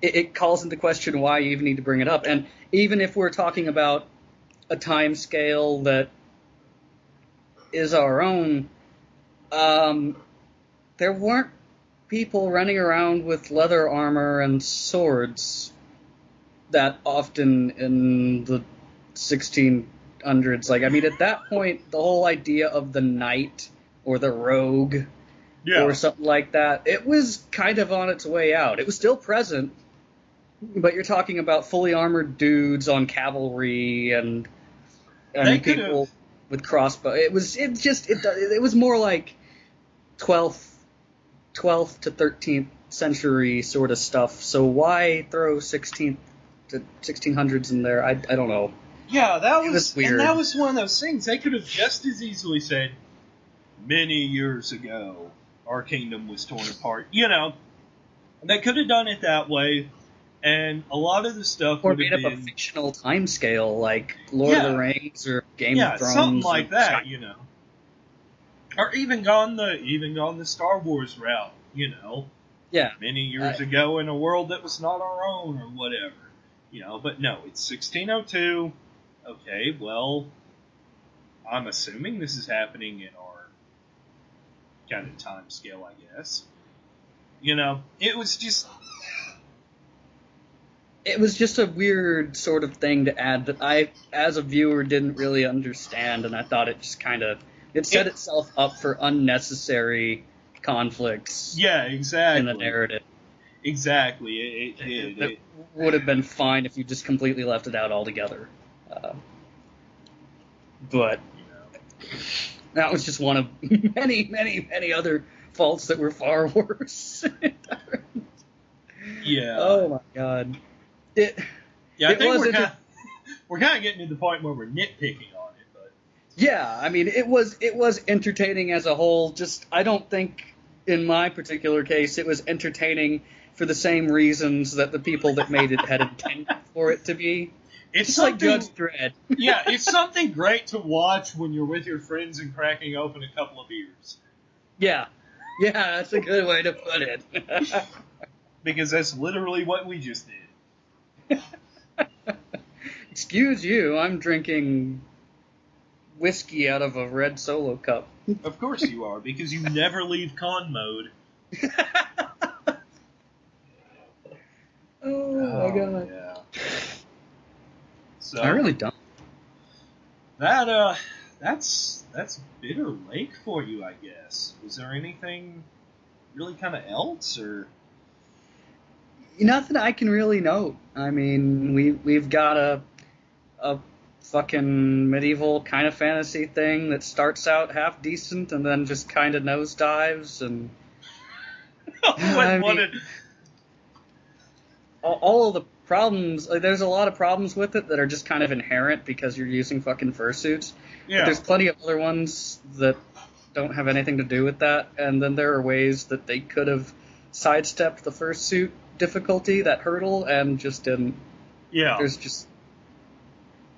It calls into question why you even need to bring it up. And even if we're talking about a time scale that is our own, there weren't people running around with leather armor and swords that often in the 1600s. Like, I mean, at that point, the whole idea of the knight or the rogue or something like that, it was kind of on its way out. It was still present, but you're talking about fully armored dudes on cavalry and people with crossbow. It was more like 12th to 13th century sort of stuff. So why throw 16th to 1600s in there? I don't know. Yeah, that was weird. And that was one of those things. They could have just as easily said, many years ago, our kingdom was torn apart. You know, they could have done it that way, and a lot of the stuff or would have made up a fictional time scale, like Lord of the Rings or Game of Thrones, something like that. You know, or even gone the Star Wars route. You know, many years ago in a world that was not our own or whatever. You know, but no, it's 1602. Okay, well, I'm assuming this is happening in our kind of time scale, I guess. You know, it was just a weird sort of thing to add that I, as a viewer, didn't really understand, and I thought it just kind of It set itself up for unnecessary conflicts Yeah, exactly. in the narrative. Exactly, it did. It would have been fine if you just completely left it out altogether. But that was just one of many, many, many other faults that were far worse. Yeah. Oh my god. I think we're kind of getting to the point where we're nitpicking on it, but yeah, I mean, it was entertaining as a whole. Just I don't think in my particular case it was entertaining for the same reasons that the people that made it had intended for it to be. It's like Judge Dredd. Yeah, it's something great to watch when you're with your friends and cracking open a couple of beers. Yeah, that's a good way to put it. Because that's literally what we just did. Excuse you, I'm drinking whiskey out of a red Solo cup. Of course you are, because you never leave con mode. Oh my god. Yeah. So I really don't. That's Bitter Lake for you, I guess. Was there anything really kind of else, or nothing I can really note? I mean, we've got a fucking medieval kind of fantasy thing that starts out half decent and then just kind of nosedives, and all of the problems. Like, there's a lot of problems with it that are just kind of inherent because you're using fucking fursuits. yeah. But there's plenty of other ones that don't have anything to do with that, and then there are ways that they could have sidestepped the fursuit difficulty, that hurdle, and just didn't. Yeah. There's just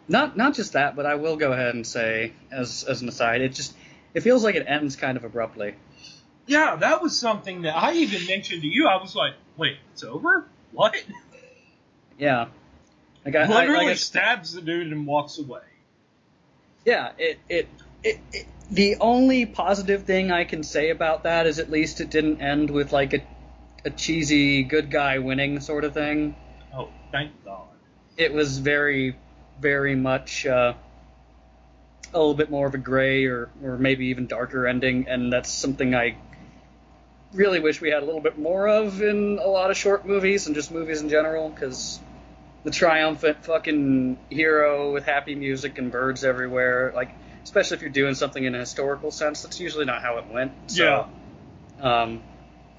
not just that, but I will go ahead and say, as an aside, it feels like it ends kind of abruptly. Yeah, that was something that I even mentioned to you. I was like, wait, it's over? What? Yeah. Literally stabs the dude and walks away. Yeah, the only positive thing I can say about that is at least it didn't end with like a cheesy good guy winning sort of thing. Oh, thank God. It was very, very much a little bit more of a gray or maybe even darker ending, and that's something I really wish we had a little bit more of in a lot of short movies and just movies in general, because the triumphant fucking hero with happy music and birds everywhere, like, especially if you're doing something in a historical sense, that's usually not how it went. So, yeah.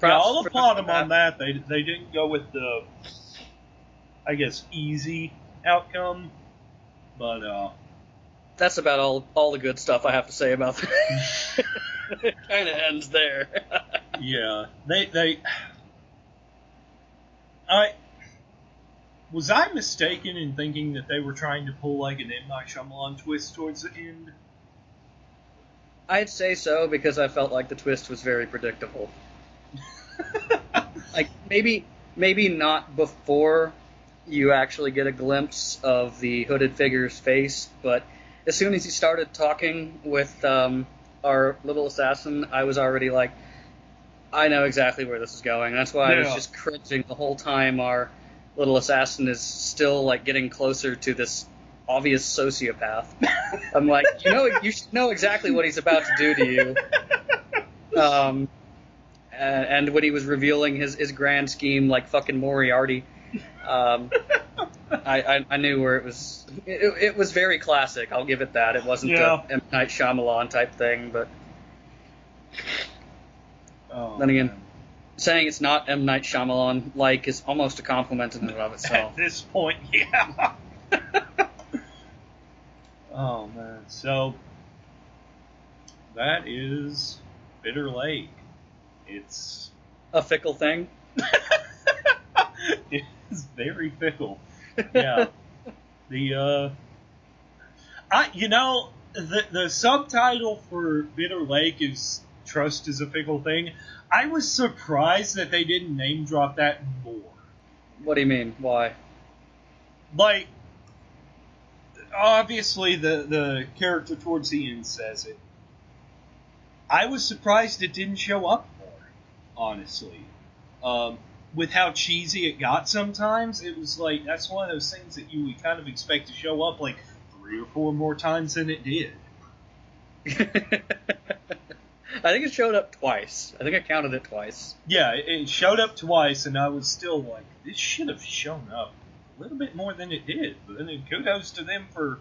I'll applaud them on that. They didn't go with the, I guess, easy outcome, but that's about all the good stuff I have to say about that. It kind of ends there. Yeah, was I mistaken in thinking that they were trying to pull like an M. Night Shyamalan twist towards the end? I'd say so, because I felt like the twist was very predictable. Like, maybe not before you actually get a glimpse of the hooded figure's face, but as soon as he started talking with our little assassin, I was already like, I know exactly where this is going. That's why I was just cringing the whole time our little assassin is still like getting closer to this obvious sociopath. I'm like, you should know exactly what he's about to do to you. And when he was revealing his grand scheme, like fucking Moriarty, I knew where it was. It was very classic. I'll give it that. It wasn't a M. Night Shyamalan type thing, but then again, saying it's not M. Night Shyamalan like is almost a compliment in and of itself. At this point, yeah. Oh man, so that is Bitter Lake. It's a fickle thing. It is very fickle. Yeah. The subtitle for Bitter Lake is Trust is a Fickle Thing. I was surprised that they didn't name drop that more. What do you mean? Why? Like, obviously the character towards the end says it. I was surprised it didn't show up more, honestly. With how cheesy it got sometimes, it was like, that's one of those things that you would kind of expect to show up like 3 or 4 more times than it did. I think it showed up twice. I think I counted it twice. Yeah, it showed up twice, and I was still like, this should have shown up a little bit more than it did. But then kudos to them for,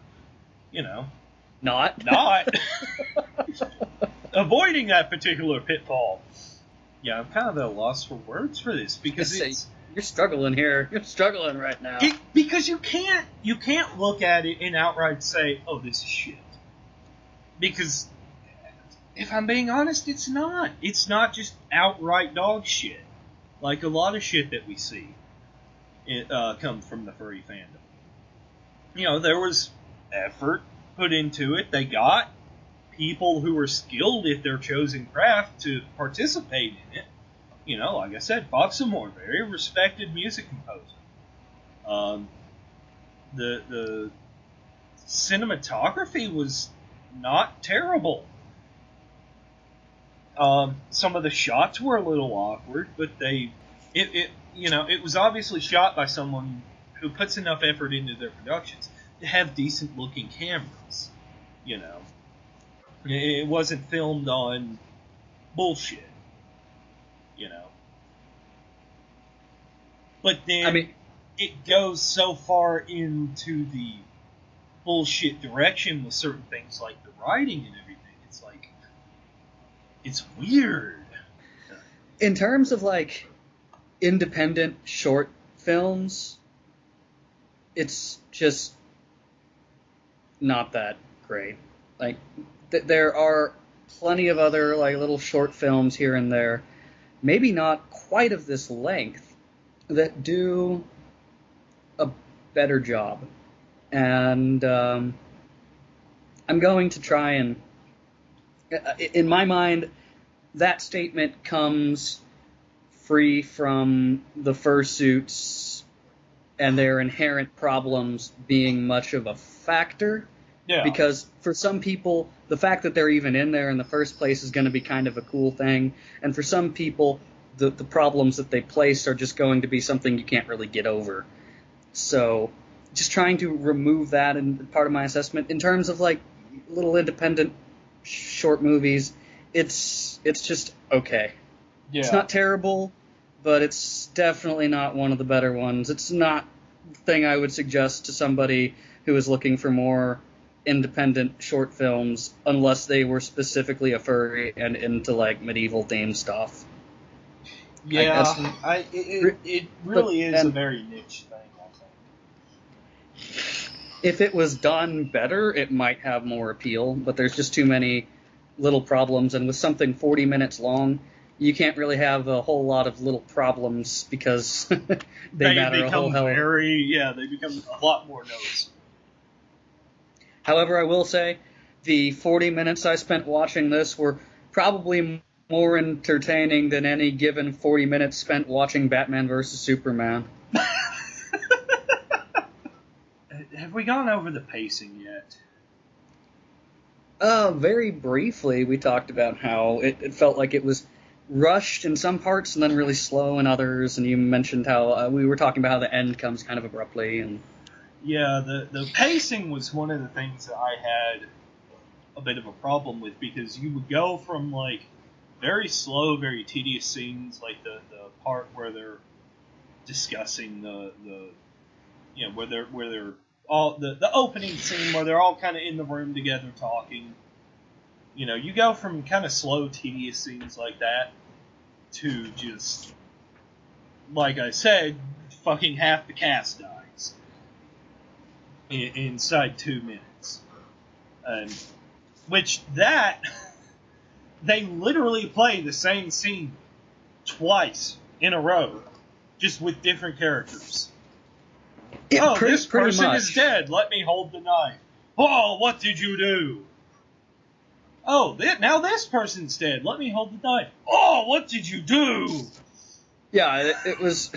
Not avoiding that particular pitfall. Yeah, I'm kind of at a loss for words for this because you're struggling here. You're struggling right now. Because you can't look at it and outright say, "Oh, this is shit." Because if I'm being honest, it's not. It's not just outright dog shit. Like a lot of shit that we see, it comes from the furry fandom. There was effort put into it. They got people who were skilled at their chosen craft to participate in it. Like I said, Foxamore, very respected music composer. The cinematography was not terrible. Some of the shots were a little awkward, but it was obviously shot by someone who puts enough effort into their productions to have decent looking cameras. It wasn't filmed on bullshit. But then it goes so far into the bullshit direction with certain things like the writing and everything. It's like, it's weird. In terms of like independent short films, it's just not that great. Like there are plenty of other like little short films here and there, maybe not quite of this length, that do a better job. And I'm going to try and, in my mind, that statement comes free from the fursuits and their inherent problems being much of a factor. Yeah. Because for some people, the fact that they're even in there in the first place is going to be kind of a cool thing. And for some people, the problems that they place are just going to be something you can't really get over. So just trying to remove that in part of my assessment. In terms of like little independent short movies, it's just okay. Yeah. It's not terrible, but it's definitely not one of the better ones. It's not the thing I would suggest to somebody who is looking for more independent short films, unless they were specifically a furry and into like medieval themed stuff. Yeah, it really is a very niche thing, I think. If it was done better, it might have more appeal, but there's just too many little problems, and with something 40 minutes long, you can't really have a whole lot of little problems because they matter a whole hell. They become a lot more noticeable. However, I will say, the 40 minutes I spent watching this were probably more entertaining than any given 40 minutes spent watching Batman vs. Superman. Have we gone over the pacing yet? Very briefly, we talked about how it felt like it was rushed in some parts and then really slow in others, and you mentioned how we were talking about how the end comes kind of abruptly. And yeah, the pacing was one of the things that I had a bit of a problem with, because you would go from like very slow, very tedious scenes, like the part where they're discussing where they're all the opening scene where they're all kind of in the room together talking. You go from kind of slow, tedious scenes like that to just, like I said, fucking half the cast dies inside 2 minutes, and they literally play the same scene twice in a row, just with different characters. Yeah, this person much. is dead. Let me hold the knife. Oh, what did you do? Oh, now this person's dead. Let me hold the knife. Oh, what did you do? Yeah, it was,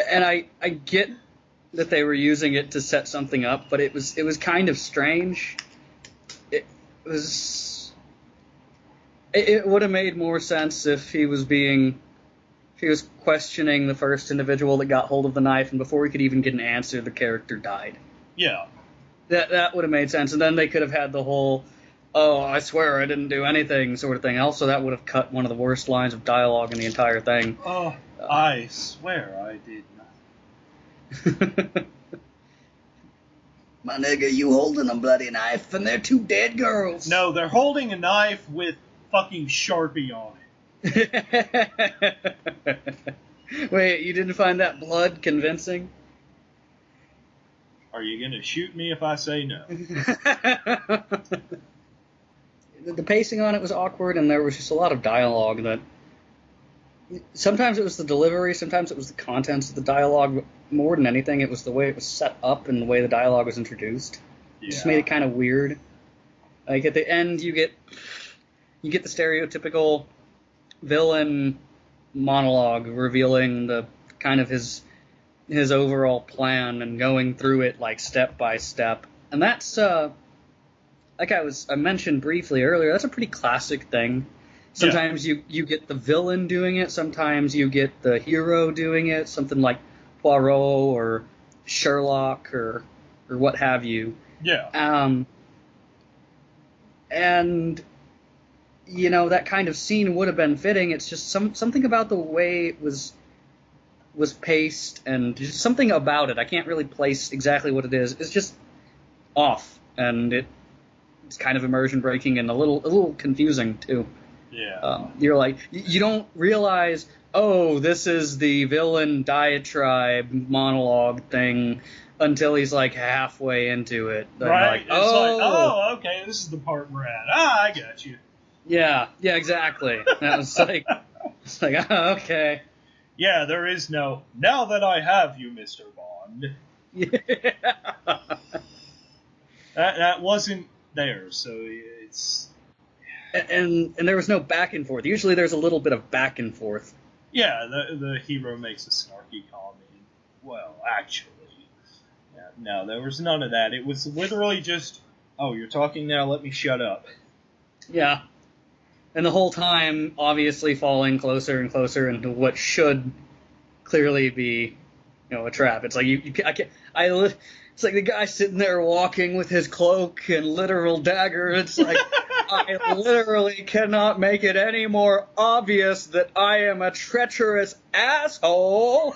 and I get that they were using it to set something up, but it was kind of strange. It would have made more sense if he was questioning the first individual that got hold of the knife, and before he could even get an answer, the character died. Yeah. That would have made sense, and then they could have had the whole oh, I swear I didn't do anything, sort of thing. Also, that would have cut one of the worst lines of dialogue in the entire thing. Oh, I swear I did nothing. My nigga, you holding a bloody knife, and they're two dead girls. No, they're holding a knife with fucking Sharpie on it. Wait, you didn't find that blood convincing? Are you gonna shoot me if I say no? The pacing on it was awkward, and there was just a lot of dialogue that... Sometimes it was the delivery, sometimes it was the contents of the dialogue, but more than anything, it was the way it was set up and the way the dialogue was introduced. It just made it kind of weird. Like, at the end, you get the stereotypical villain monologue revealing the kind of his overall plan and going through it, like, step by step. And that's, like I mentioned briefly earlier, that's a pretty classic thing. Sometimes you get the villain doing it, sometimes you get the hero doing it, something like Poirot or Sherlock or what have you. Yeah. And, you know, that kind of scene would have been fitting. It's just something about the way it was paced, and just something about it. I can't really place exactly what it is. It's just off, and it's kind of immersion breaking and a little confusing too. Yeah. You're like, you don't realize, oh, this is the villain diatribe monologue thing until he's like halfway into it. Right. Like, it's like, oh, okay, this is the part we're at. Ah, I got you. Yeah, exactly. That was like, it's like, oh, okay. Yeah, there is no, now that I have you, Mr. Bond. Yeah. That wasn't there, so it's... And there was no back and forth. Usually there's a little bit of back and forth. Yeah, the hero makes a snarky comment. Well, actually. Yeah, no, there was none of that. It was literally just, oh, you're talking now, let me shut up. Yeah. And the whole time, obviously falling closer and closer into what should clearly be, you know, a trap. It's like, it's like the guy sitting there walking with his cloak and literal dagger. It's like, I literally cannot make it any more obvious that I am a treacherous asshole.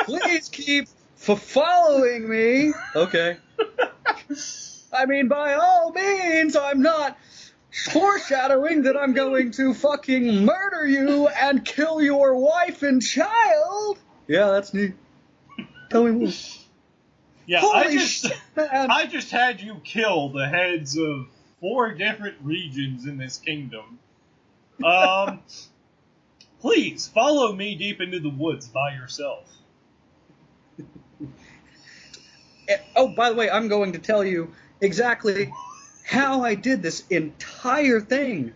Please keep following me. Okay. I mean, by all means, I'm not foreshadowing that I'm going to fucking murder you and kill your wife and child. Yeah, that's neat. Tell me more. Yeah, Holy I just had you kill the heads of 4 different regions in this kingdom. Please, follow me deep into the woods by yourself. Oh, by the way, I'm going to tell you exactly how I did this entire thing.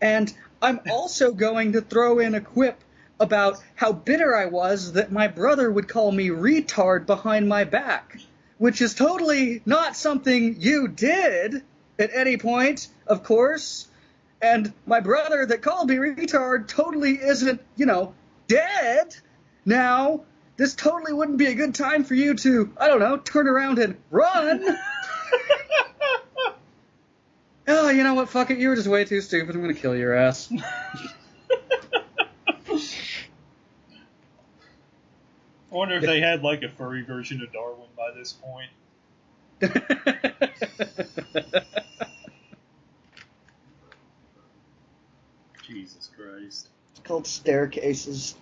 And I'm also going to throw in a quip about how bitter I was that my brother would call me retard behind my back, which is totally not something you did at any point, of course. And my brother that called me retard totally isn't, you know, dead. Now, this totally wouldn't be a good time for you to, I don't know, turn around and run. Oh, you know what? Fuck it. You were just way too stupid. I'm going to kill your ass. I wonder if they had, like, a furry version of Darwin by this point. Jesus Christ. It's called staircases.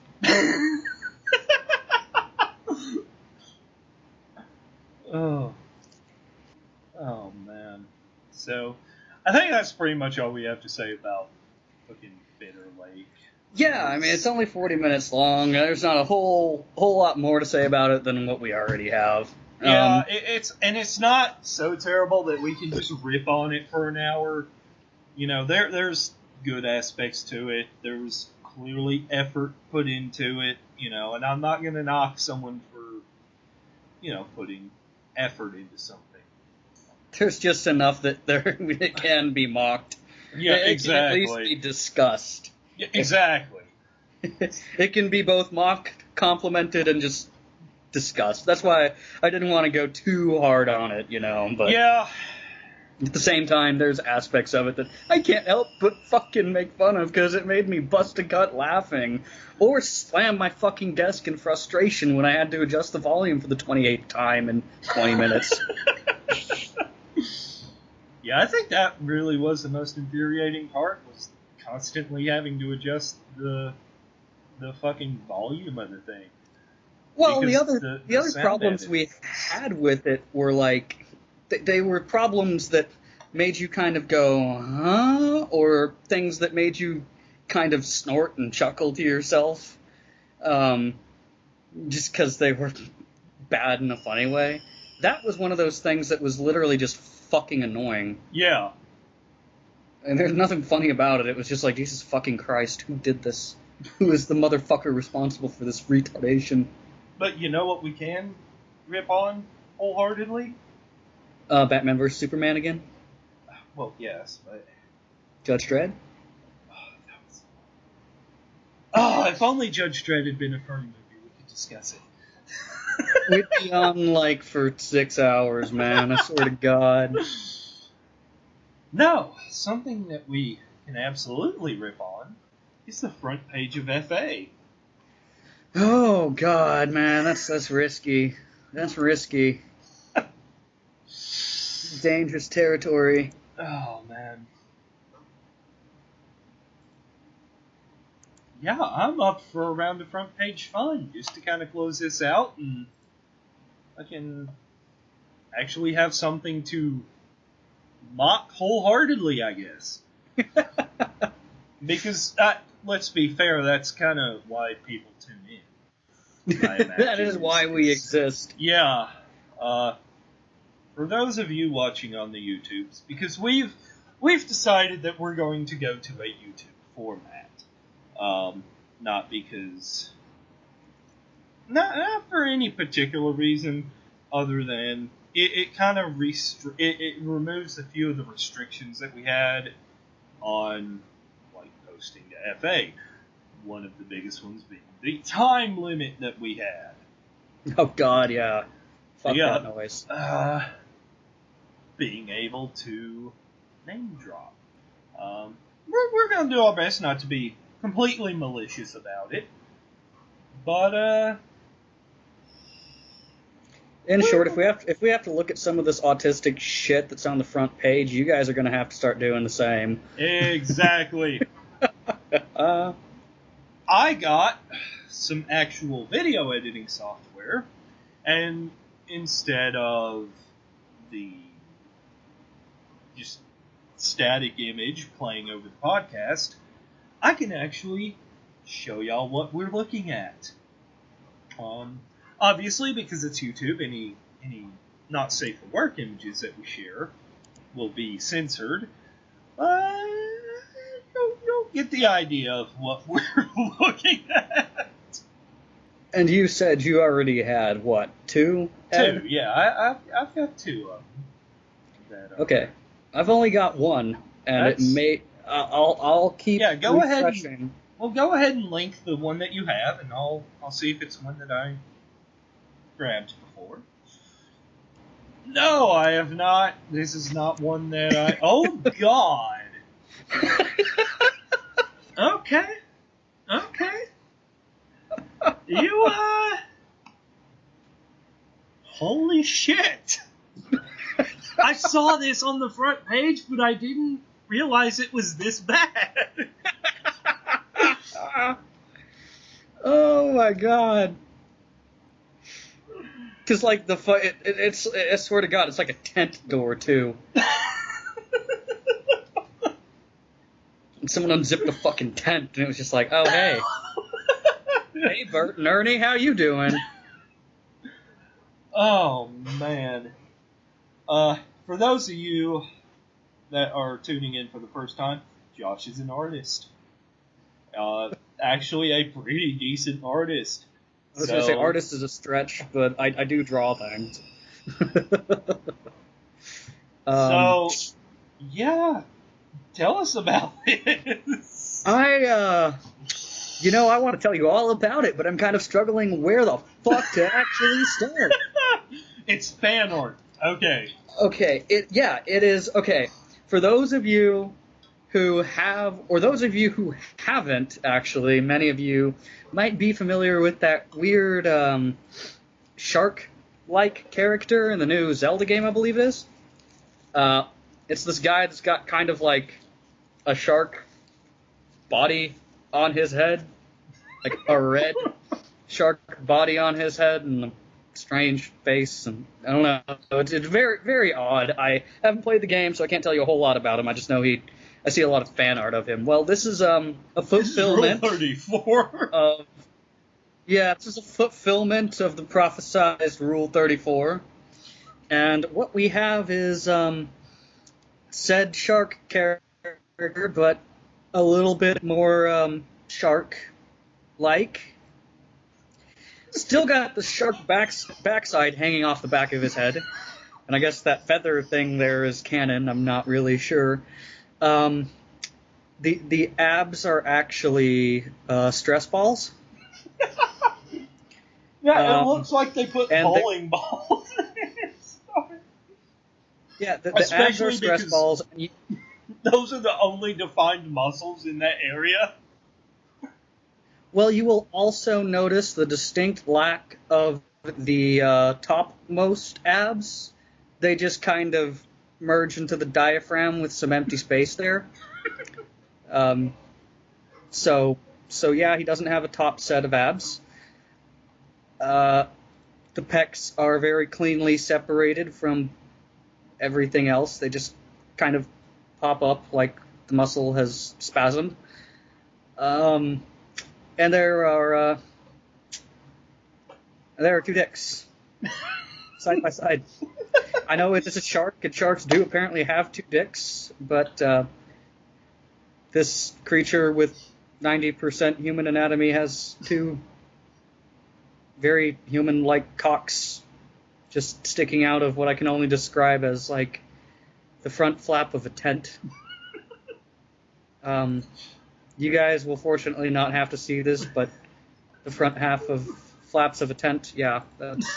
Oh, man. So, I think that's pretty much all we have to say about fucking Bitter Lake. Yeah, I mean, it's only 40 minutes long. There's not a whole lot more to say about it than what we already have. Yeah, it's not so terrible that we can just rip on it for an hour. You know, there's good aspects to it. There's clearly effort put into it, you know, and I'm not going to knock someone for, you know, putting effort into something. There's just enough that it can be mocked. Yeah, exactly. It can at least be discussed. Yeah, exactly. It can be both mocked, complimented, and just discussed. That's why I didn't want to go too hard on it, you know. But yeah, At the same time, there's aspects of it that I can't help but fucking make fun of because it made me bust a gut laughing. Or slam my fucking desk in frustration when I had to adjust the volume for the 28th time in 20 minutes. Yeah, I think that really was the most infuriating part, was constantly having to adjust the fucking volume of the thing. Well, Because the other problems we had with it were like, they were problems that made you kind of go, huh? Or things that made you kind of snort and chuckle to yourself. Just because they were bad in a funny way. That was one of those things that was literally just fucking annoying. Yeah. And there's nothing funny about it. It was just like, Jesus fucking Christ, who did this? Who is the motherfucker responsible for this retardation? But you know what we can rip on wholeheartedly? Batman vs. Superman again? Well, yes, but... Judge Dredd? Oh, if only Judge Dredd had been a furry movie, we could discuss it. We'd be on, like, for 6 hours, man, I swear to God. No, something that we can absolutely rip on is the front page of FA. Oh, God, man, that's risky. That's risky. Dangerous territory. Oh, man. Yeah, I'm up for a round of front page fun, just to kind of close this out, and I can actually have something to mock wholeheartedly, I guess. Because, let's be fair, that's kind of why people tune in. That is why we exist. Yeah. For those of you watching on the YouTubes, because we've decided that we're going to go to a YouTube format. Not because... Not for any particular reason, other than it kind of it removes a few of the restrictions that we had on, like, posting to FA. One of the biggest ones being the time limit that we had. Oh, God, yeah. Fuck that noise. Being able to name drop. We're going to do our best not to be completely malicious about it. But, in short, if we have to look at some of this autistic shit that's on the front page, you guys are going to have to start doing the same. Exactly. I got some actual video editing software, and instead of the just static image playing over the podcast, I can actually show y'all what we're looking at. Obviously, because it's YouTube, any not safe for work images that we share will be censored. You'll get the idea of what we're looking at. And you said you already had, what, 2? Ed? 2, yeah. I've got 2 of them. Okay. I've only got 1, and it may... I'll keep go refreshing. ahead. Well, go ahead and link the one that you have, and I'll see if it's one that I grabbed before. No, I have not. This is not one that I... Oh, God! Okay. You, Holy shit! I saw this on the front page, but I didn't realize it was this bad. Oh my God. Because, like, it's I swear to God, it's like a tent door, too. And someone unzipped a fucking tent, and it was just like, oh, hey. Hey, Bert and Ernie, how you doing? Oh, man. For those of you that are tuning in for the first time, Josh is an artist. Actually, a pretty decent artist. I was going to say artist is a stretch, but I do draw things. Yeah, tell us about this. I want to tell you all about it, but I'm kind of struggling where the fuck to actually start. It's fan art. Okay. Okay, it is okay. For those of you who have, or those of you who haven't, actually, many of you might be familiar with that weird shark-like character in the new Zelda game, I believe it is. It's this guy that's got kind of like a shark body on his head, like a red shark body on his head, and a strange face, and I don't know. It's very, very odd. I haven't played the game, so I can't tell you a whole lot about him. I just know I see a lot of fan art of him. Well, this is a fulfillment. This is Rule 34. This is a fulfillment of the prophesized Rule 34. And what we have is said shark character, but a little bit more shark-like. Still got the shark backside hanging off the back of his head. And I guess that feather thing there is canon. I'm not really sure. The abs are actually stress balls. Yeah, it looks like they put bowling balls in it. Yeah, the abs are stress balls. Those are the only defined muscles in that area. Well, you will also notice the distinct lack of the topmost abs. They just kind of merge into the diaphragm with some empty space there. So yeah, he doesn't have a top set of abs. The pecs are very cleanly separated from everything else. They just kind of pop up like the muscle has spasmed. And there are two dicks side by side. I know it is a shark, and sharks do apparently have two dicks, but this creature with 90% human anatomy has two very human-like cocks just sticking out of what I can only describe as, like, the front flap of a tent. You guys will fortunately not have to see this, but the front half of flaps of a tent, yeah, that's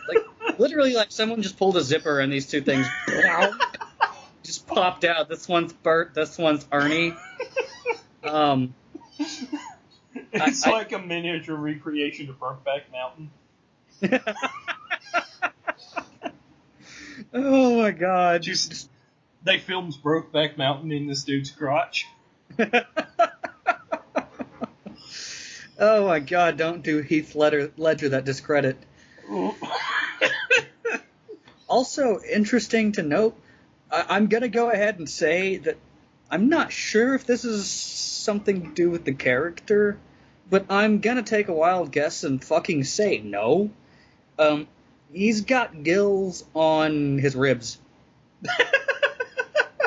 like literally like someone just pulled a zipper and these two things just popped out. This one's Bert, this one's Ernie. It's like a miniature recreation of Brokeback Mountain. Oh my god. They filmed Brokeback Mountain in this dude's crotch. Oh my god, don't do Heath Ledger that discredit. Also, interesting to note, I'm going to go ahead and say that I'm not sure if this is something to do with the character, but I'm going to take a wild guess and fucking say no. He's got gills on his ribs.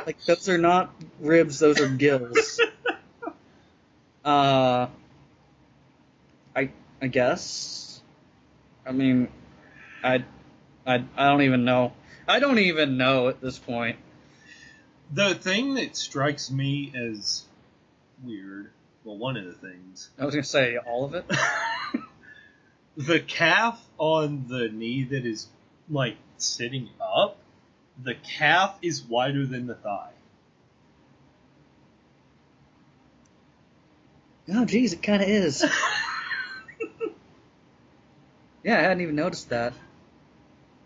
Like, those are not ribs, those are gills. I guess. I mean, I don't even know. I don't even know at this point. The thing that strikes me as weird, well, one of the things. I was going to say all of it. The calf on the knee that is, like, sitting up, the calf is wider than the thigh. Oh, geez, it kind of is. Yeah, I hadn't even noticed that.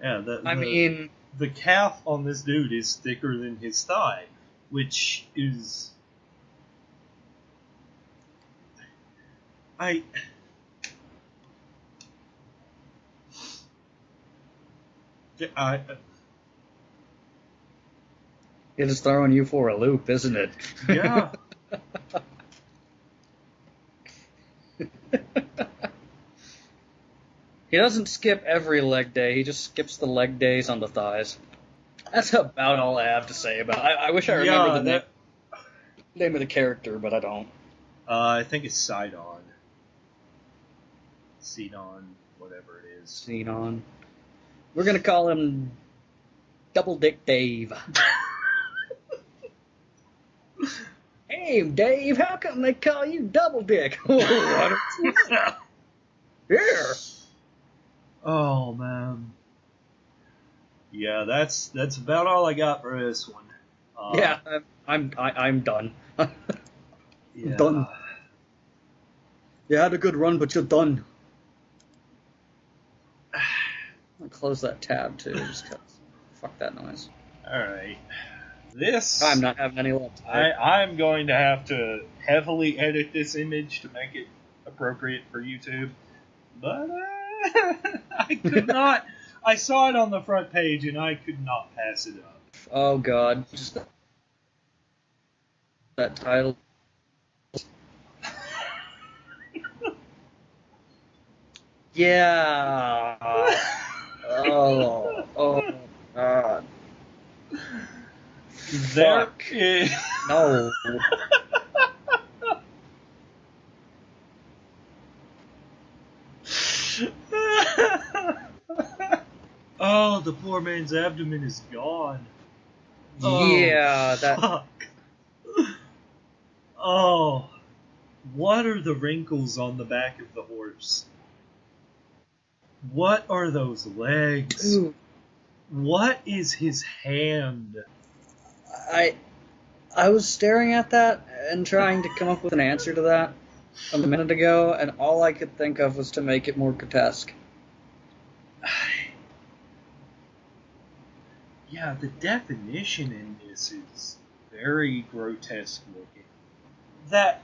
Yeah, the calf on this dude is thicker than his thigh, which is... It is throwing you for a loop, isn't it? Yeah. He doesn't skip every leg day, he just skips the leg days on the thighs. That's about all I have to say about it. I wish I remembered the name of the character, but I don't. I think it's Sidon. Whatever it is. Sidon. We're going to call him Double Dick Dave. Hey, Dave, how come they call you Double Dick? Oh, I don't see that. Yeah. Oh, man. Yeah, that's about all I got for this one. Yeah, I'm done. Yeah. Done. You had a good run, but you're done. I'll close that tab too, just 'cause. Fuck that noise. Alright. This... I'm not having any luck today. I'm going to have to heavily edit this image to make it appropriate for YouTube. But I could not... I saw it on the front page and I could not pass it up. Oh god, just that title. Yeah. Oh god. There Fuck. is... No. Oh, the poor man's abdomen is gone. Yeah, that. Fuck. Oh, what are the wrinkles on the back of the horse? What are those legs? Ooh, What is his hand? I was staring at that and trying to come up with an answer to that a minute ago, and all I could think of was to make it more grotesque. Yeah, the definition in this is very grotesque looking. That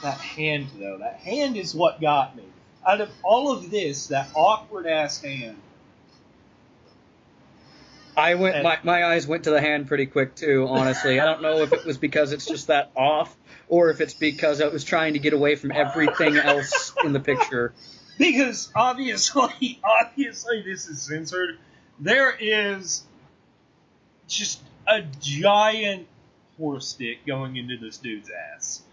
hand, though, that hand is what got me. Out of all of this, that awkward ass hand. My eyes went to the hand pretty quick too, honestly. I don't know if it was because it's just that off, or if it's because I was trying to get away from everything else in the picture. Because obviously this is censored. There is just a giant horse stick going into this dude's ass.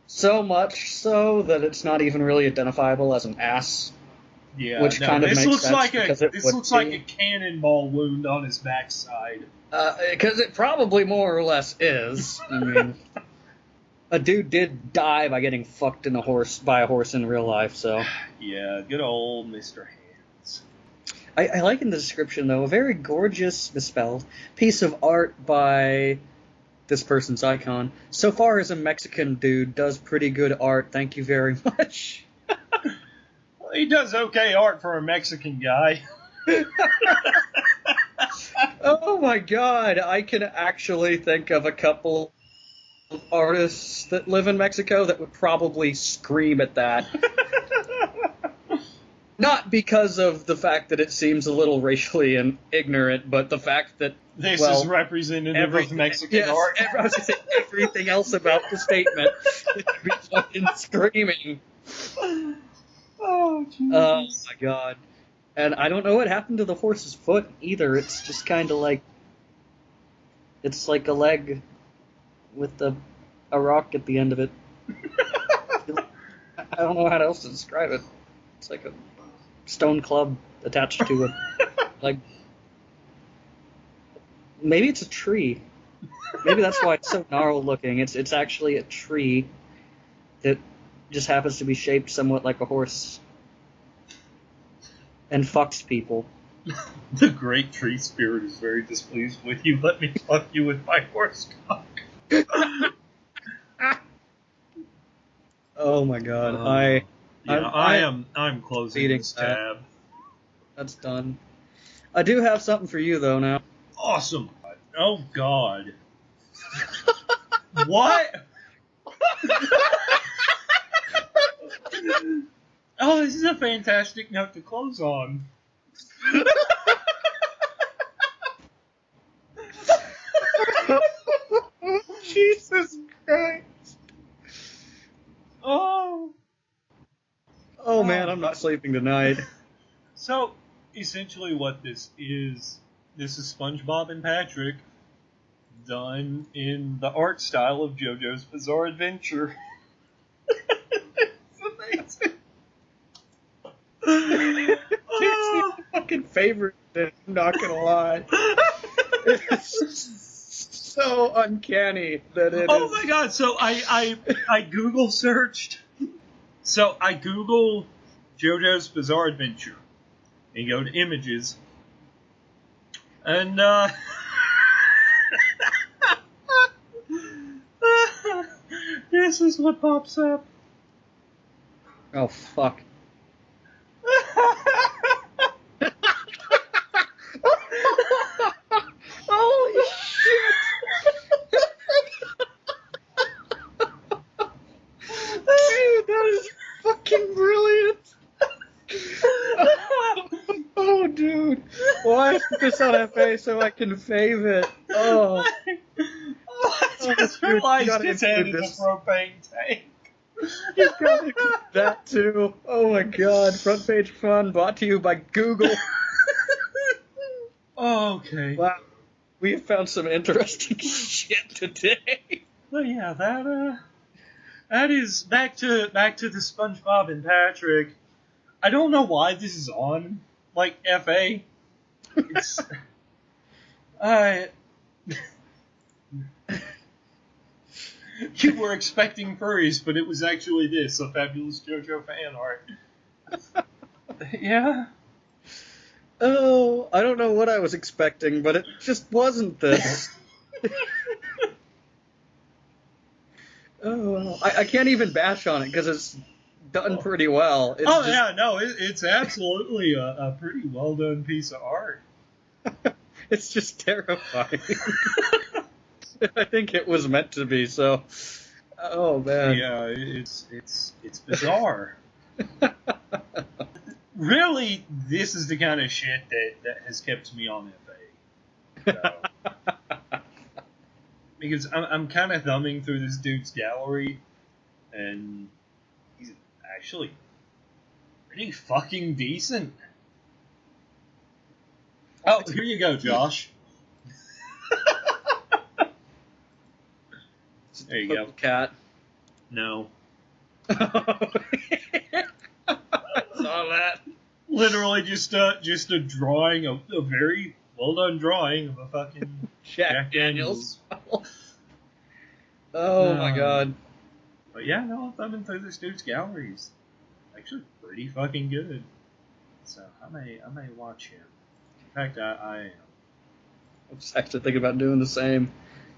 So much so that it's not even really identifiable as an ass. Yeah, which kind of this makes looks sense like because this looks like a cannonball wound on his backside. Because it probably more or less is. I mean, a dude did die by getting fucked by a horse in real life, so. Yeah, good old Mr. Hands. I like in the description, though, a very gorgeous, misspelled, piece of art by this person's icon. So far as a Mexican dude does pretty good art, thank you very much. Well, he does okay art for a Mexican guy. Oh my god, I can actually think of a couple of artists that live in Mexico that would probably scream at that. Not because of the fact that it seems a little racially ignorant, but the fact that this is representative of Mexican art. I was going to say everything else about the statement would be fucking screaming. Oh, Jesus. Oh my god. And I don't know what happened to the horse's foot either. It's just kind of like... It's like a leg with a rock at the end of it. I don't know how else to describe it. It's like a stone club attached to it. Like... Maybe it's a tree. Maybe that's why it's so gnarled looking. It's actually a tree that just happens to be shaped somewhat like a horse. And fucks people. The great tree spirit is very displeased with you. Let me fuck you with my horse cock. Oh my god. I'm closing this tab. That's done. I do have something for you though now. Awesome. Oh god. What? Oh, this is a fantastic note to close on. Jesus Christ. Oh. Oh man, I'm not sleeping tonight. So, essentially what this is SpongeBob and Patrick done in the art style of JoJo's Bizarre Adventure. It's amazing. It's my fucking favorite, I'm not gonna lie. It's so uncanny that it Oh is. my god, so I Google searched. So I Google JoJo's Bizarre Adventure and go to images, And, this is what pops up. Oh, fuck. Holy shit! Dude, that is fucking brilliant! Oh, dude. Well, I put this on FA so I can fave it. Oh. I just realized his head is a propane tank. You gotta include that too. Oh my god. Front page fun brought to you by Google. Okay. Wow. We have found some interesting shit today. Well, yeah, that is back to the SpongeBob and Patrick. I don't know why this is on like FA. It's you were expecting furries, but it was actually this, a fabulous JoJo fan art. Yeah. Oh, I don't know what I was expecting, but it just wasn't this. Oh, I can't even bash on it because it's done pretty well. It's just... yeah, no, it's absolutely a pretty well done piece of art. It's just terrifying. I think it was meant to be, so... Oh, man. Yeah, it's bizarre. Really, this is the kind of shit that has kept me on FA. So, because I'm kind of thumbing through this dude's gallery, and he's actually pretty fucking decent. Oh, here you go, Josh. There you go. Cat. No. Saw that. Literally just a drawing, a very well done drawing of a fucking Jack Daniels. Oh my god. But yeah, no, I'm thumbing through this dude's galleries. Actually pretty fucking good. So I may watch him. In fact, I am. I'm just actually thinking about doing the same.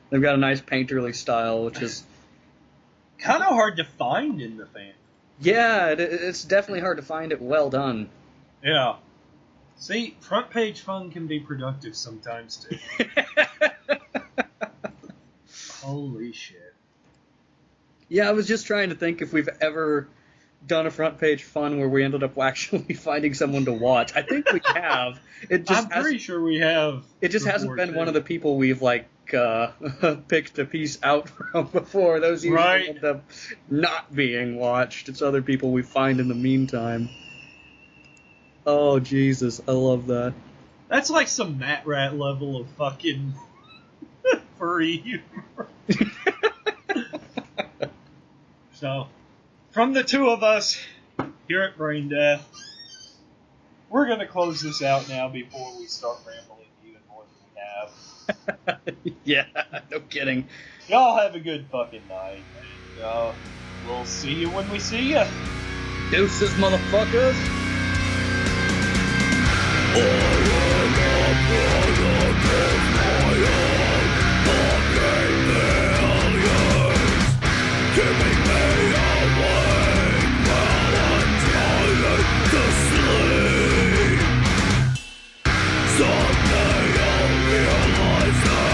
They've got a nice painterly style, which is kind of hard to find in the fan. Yeah, it's definitely hard to find it well done. Yeah. See, front page fun can be productive sometimes too. Holy shit. Yeah, I was just trying to think if we've ever done a front page fun where we ended up actually finding someone to watch. I think we have. I'm pretty sure we have. It just hasn't been one of the people we've picked a piece out from before. Those usually end up not being watched. It's other people we find in the meantime. Oh, Jesus. I love that. That's like some Matt Rat level of fucking furry humor. So, from the two of us here at BrainDeath, we're going to close this out now before we start rambling even more than we have. Yeah, no kidding. Y'all have a good fucking night, and we'll see you when we see you. Deuces, motherfuckers. Keeping me awake while I'm trying to sleep. Someday I'll realize that